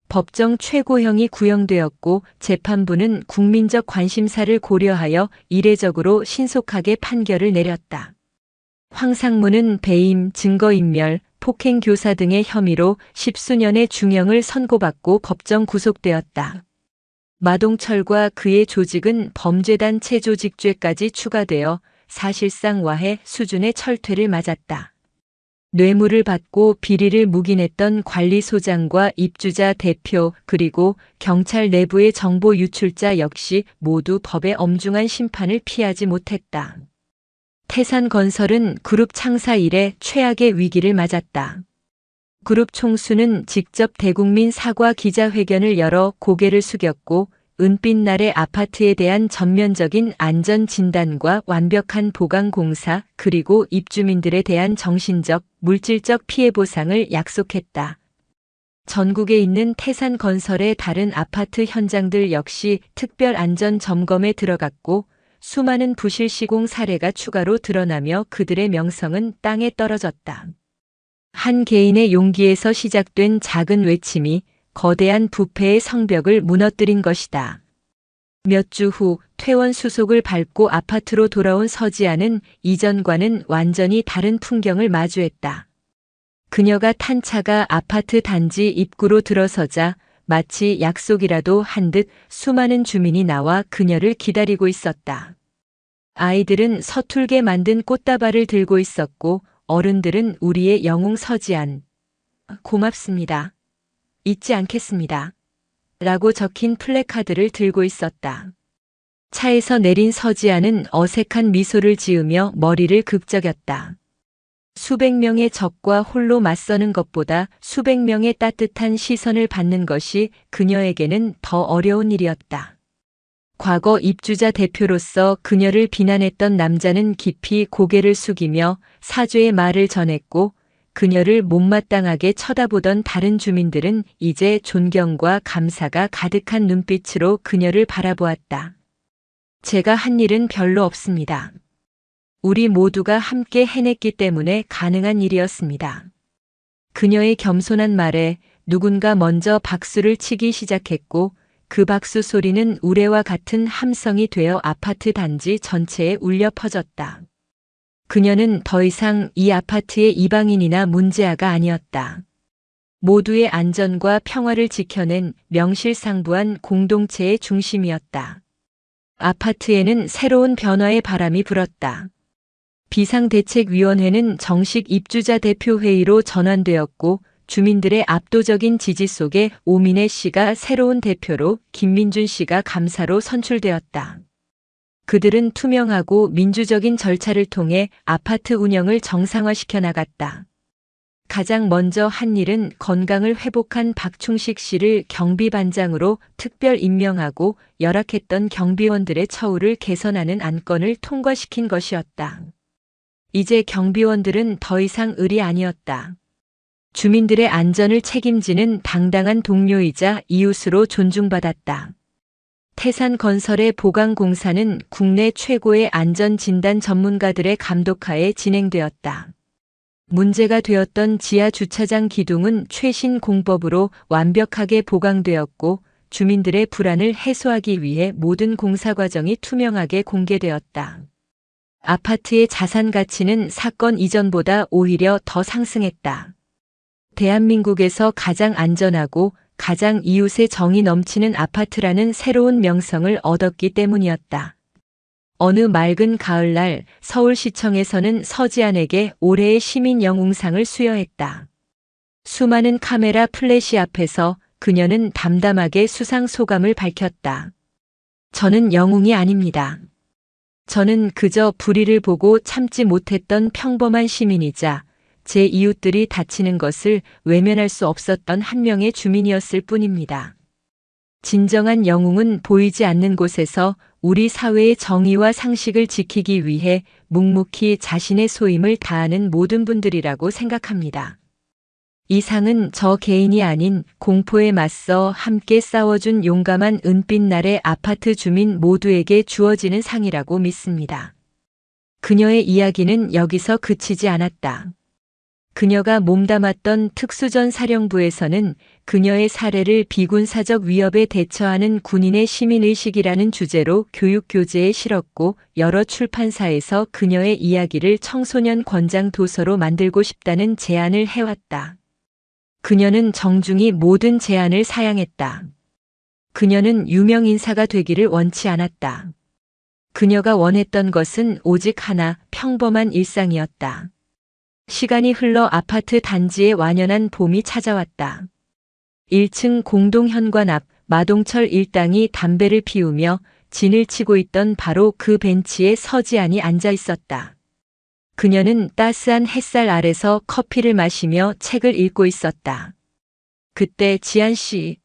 법정 최고형이 구형되었고 재판부는 국민적 관심사를 고려하여 이례적으로 신속하게 판결을 내렸다. 황상무는 배임, 증거인멸, 폭행교사 등의 혐의로 10수년의 중형을 선고받고 법정 구속되었다. 마동철과 그의 조직은 범죄단체 조직죄까지 추가되어 사실상 와해 수준의 철퇴를 맞았다. 뇌물을 받고 비리를 묵인했던 관리소장과 입주자 대표 그리고 경찰 내부의 정보 유출자 역시 모두 법의 엄중한 심판을 피하지 못했다. 태산건설은 그룹 창사 이래 최악의 위기를 맞았다. 그룹 총수는 직접 대국민 사과 기자회견을 열어 고개를 숙였고 은빛날의 아파트에 대한 전면적인 안전 진단과 완벽한 보강 공사 그리고 입주민들에 대한 정신적, 물질적 피해 보상을 약속했다. 전국에 있는 태산건설의 다른 아파트 현장들 역시 특별 안전 점검에 들어갔고 수많은 부실 시공 사례가 추가로 드러나며 그들의 명성은 땅에 떨어졌다. 한 개인의 용기에서 시작된 작은 외침이 거대한 부패의 성벽을 무너뜨린 것이다. 몇 주 후 퇴원 수속을 밟고 아파트로 돌아온 서지아는 이전과는 완전히 다른 풍경을 마주했다. 그녀가 탄 차가 아파트 단지 입구로 들어서자 마치 약속이라도 한 듯 수많은 주민이 나와 그녀를 기다리고 있었다. 아이들은 서툴게 만든 꽃다발을 들고 있었고 어른들은 우리의 영웅 서지안. 고맙습니다. 잊지 않겠습니다. 라고 적힌 플래카드를 들고 있었다. 차에서 내린 서지아는 어색한 미소를 지으며 머리를 극적였다. 수백 명의 적과 홀로 맞서는 것보다 수백 명의 따뜻한 시선을 받는 것이 그녀에게는 더 어려운 일이었다. 과거 입주자 대표로서 그녀를 비난했던 남자는 깊이 고개를 숙이며 사죄의 말을 전했고 그녀를 못마땅하게 쳐다보던 다른 주민들은 이제 존경과 감사가 가득한 눈빛으로 그녀를 바라보았다. 제가 한 일은 별로 없습니다. 우리 모두가 함께 해냈기 때문에 가능한 일이었습니다. 그녀의 겸손한 말에 누군가 먼저 박수를 치기 시작했고 그 박수 소리는 우레와 같은 함성이 되어 아파트 단지 전체에 울려 퍼졌다. 그녀는 더 이상 이 아파트의 이방인이나 문제아가 아니었다. 모두의 안전과 평화를 지켜낸 명실상부한 공동체의 중심이었다. 아파트에는 새로운 변화의 바람이 불었다. 비상대책위원회는 정식 입주자 대표회의로 전환되었고 주민들의 압도적인 지지 속에 오민혜 씨가 새로운 대표로 김민준 씨가 감사로 선출되었다. 그들은 투명하고 민주적인 절차를 통해 아파트 운영을 정상화시켜 나갔다. 가장 먼저 한 일은 건강을 회복한 박충식 씨를 경비반장으로 특별 임명하고 열악했던 경비원들의 처우를 개선하는 안건을 통과시킨 것이었다. 이제 경비원들은 더 이상 을이 아니었다. 주민들의 안전을 책임지는 당당한 동료이자 이웃으로 존중받았다. 태산건설의 보강공사는 국내 최고의 안전진단 전문가들의 감독하에 진행되었다. 문제가 되었던 지하 주차장 기둥은 최신 공법으로 완벽하게 보강되었고 주민들의 불안을 해소하기 위해 모든 공사 과정이 투명하게 공개되었다. 아파트의 자산 가치는 사건 이전보다 오히려 더 상승했다. 대한민국에서 가장 안전하고 가장 이웃의 정이 넘치는 아파트라는 새로운 명성을 얻었기 때문이었다. 어느 맑은 가을날 서울시청에서는 서지안에게 올해의 시민 영웅상을 수여했다. 수많은 카메라 플래시 앞에서 그녀는 담담하게 수상 소감을 밝혔다. 저는 영웅이 아닙니다. 저는 그저 불의를 보고 참지 못했던 평범한 시민이자 제 이웃들이 다치는 것을 외면할 수 없었던 한 명의 주민이었을 뿐입니다. 진정한 영웅은 보이지 않는 곳에서 우리 사회의 정의와 상식을 지키기 위해 묵묵히 자신의 소임을 다하는 모든 분들이라고 생각합니다. 이 상은 저 개인이 아닌 공포에 맞서 함께 싸워준 용감한 은빛날의 아파트 주민 모두에게 주어지는 상이라고 믿습니다. 그녀의 이야기는 여기서 그치지 않았다. 그녀가 몸담았던 특수전 사령부에서는 그녀의 사례를 비군사적 위협에 대처하는 군인의 시민의식이라는 주제로 교육 교재에 실었고 여러 출판사에서 그녀의 이야기를 청소년 권장 도서로 만들고 싶다는 제안을 해왔다. 그녀는 정중히 모든 제안을 사양했다. 그녀는 유명 인사가 되기를 원치 않았다. 그녀가 원했던 것은 오직 하나, 평범한 일상이었다. 시간이 흘러 아파트 단지에 완연한 봄이 찾아왔다. 1층 공동현관 앞 마동철 일당이 담배를 피우며 진을 치고 있던 바로 그 벤치에 서지안이 앉아 있었다. 그녀는 따스한 햇살 아래서 커피를 마시며 책을 읽고 있었다. 그때 지안 씨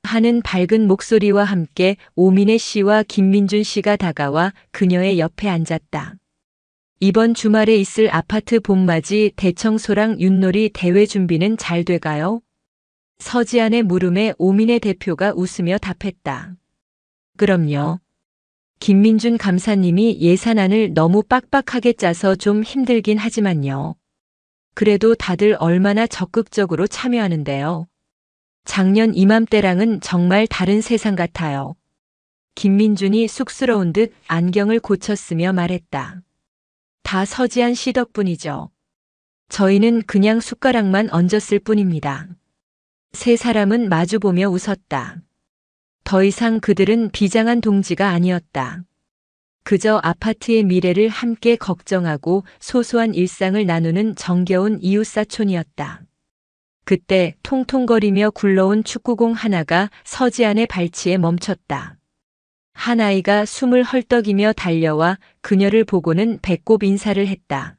하는 밝은 목소리와 함께 오민혜 씨와 김민준 씨가 다가와 그녀의 옆에 앉았다. 이번 주말에 있을 아파트 봄맞이 대청소랑 윷놀이 대회 준비는 잘 돼가요? 서지안의 물음에 오민혜 대표가 웃으며 답했다. 그럼요. 김민준 감사님이 예산안을 너무 빡빡하게 짜서 좀 힘들긴 하지만요. 그래도 다들 얼마나 적극적으로 참여하는데요. 작년 이맘때랑은 정말 다른 세상 같아요. 김민준이 쑥스러운 듯 안경을 고쳤으며 말했다. 다 서지안 씨 덕분이죠. 저희는 그냥 숟가락만 얹었을 뿐입니다. 세 사람은 마주보며 웃었다. 더 이상 그들은 비장한 동지가 아니었다. 그저 아파트의 미래를 함께 걱정하고 소소한 일상을 나누는 정겨운 이웃사촌이었다. 그때 통통거리며 굴러온 축구공 하나가 서지안의 발치에 멈췄다. 한 아이가 숨을 헐떡이며 달려와 그녀를 보고는 배꼽 인사를 했다.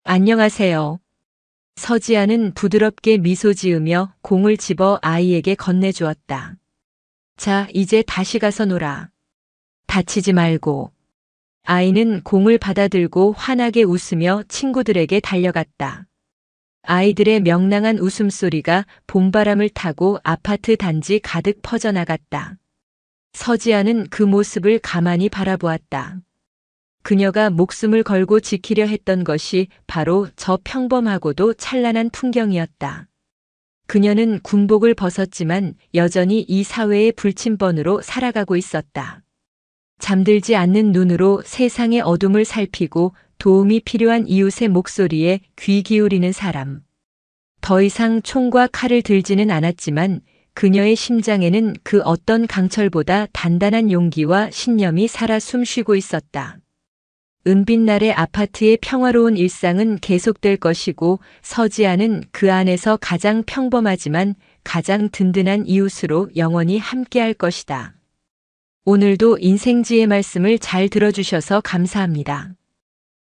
안녕하세요. 서지안은 부드럽게 미소 지으며 공을 집어 아이에게 건네주었다. 자, 이제 다시 가서 놀아. 다치지 말고. 아이는 공을 받아들고 환하게 웃으며 친구들에게 달려갔다. 아이들의 명랑한 웃음소리가 봄바람을 타고 아파트 단지 가득 퍼져나갔다. 서지아는 그 모습을 가만히 바라보았다. 그녀가 목숨을 걸고 지키려 했던 것이 바로 저 평범하고도 찬란한 풍경이었다. 그녀는 군복을 벗었지만 여전히 이 사회의 불침번으로 살아가고 있었다. 잠들지 않는 눈으로 세상의 어둠을 살피고 도움이 필요한 이웃의 목소리에 귀 기울이는 사람. 더 이상 총과 칼을 들지는 않았지만 그녀의 심장에는 그 어떤 강철보다 단단한 용기와 신념이 살아 숨쉬고 있었다. 은빛 날의 아파트의 평화로운 일상은 계속될 것이고 서지아는 그 안에서 가장 평범하지만 가장 든든한 이웃으로 영원히 함께할 것이다. 오늘도 인생지의 말씀을 잘 들어주셔서 감사합니다.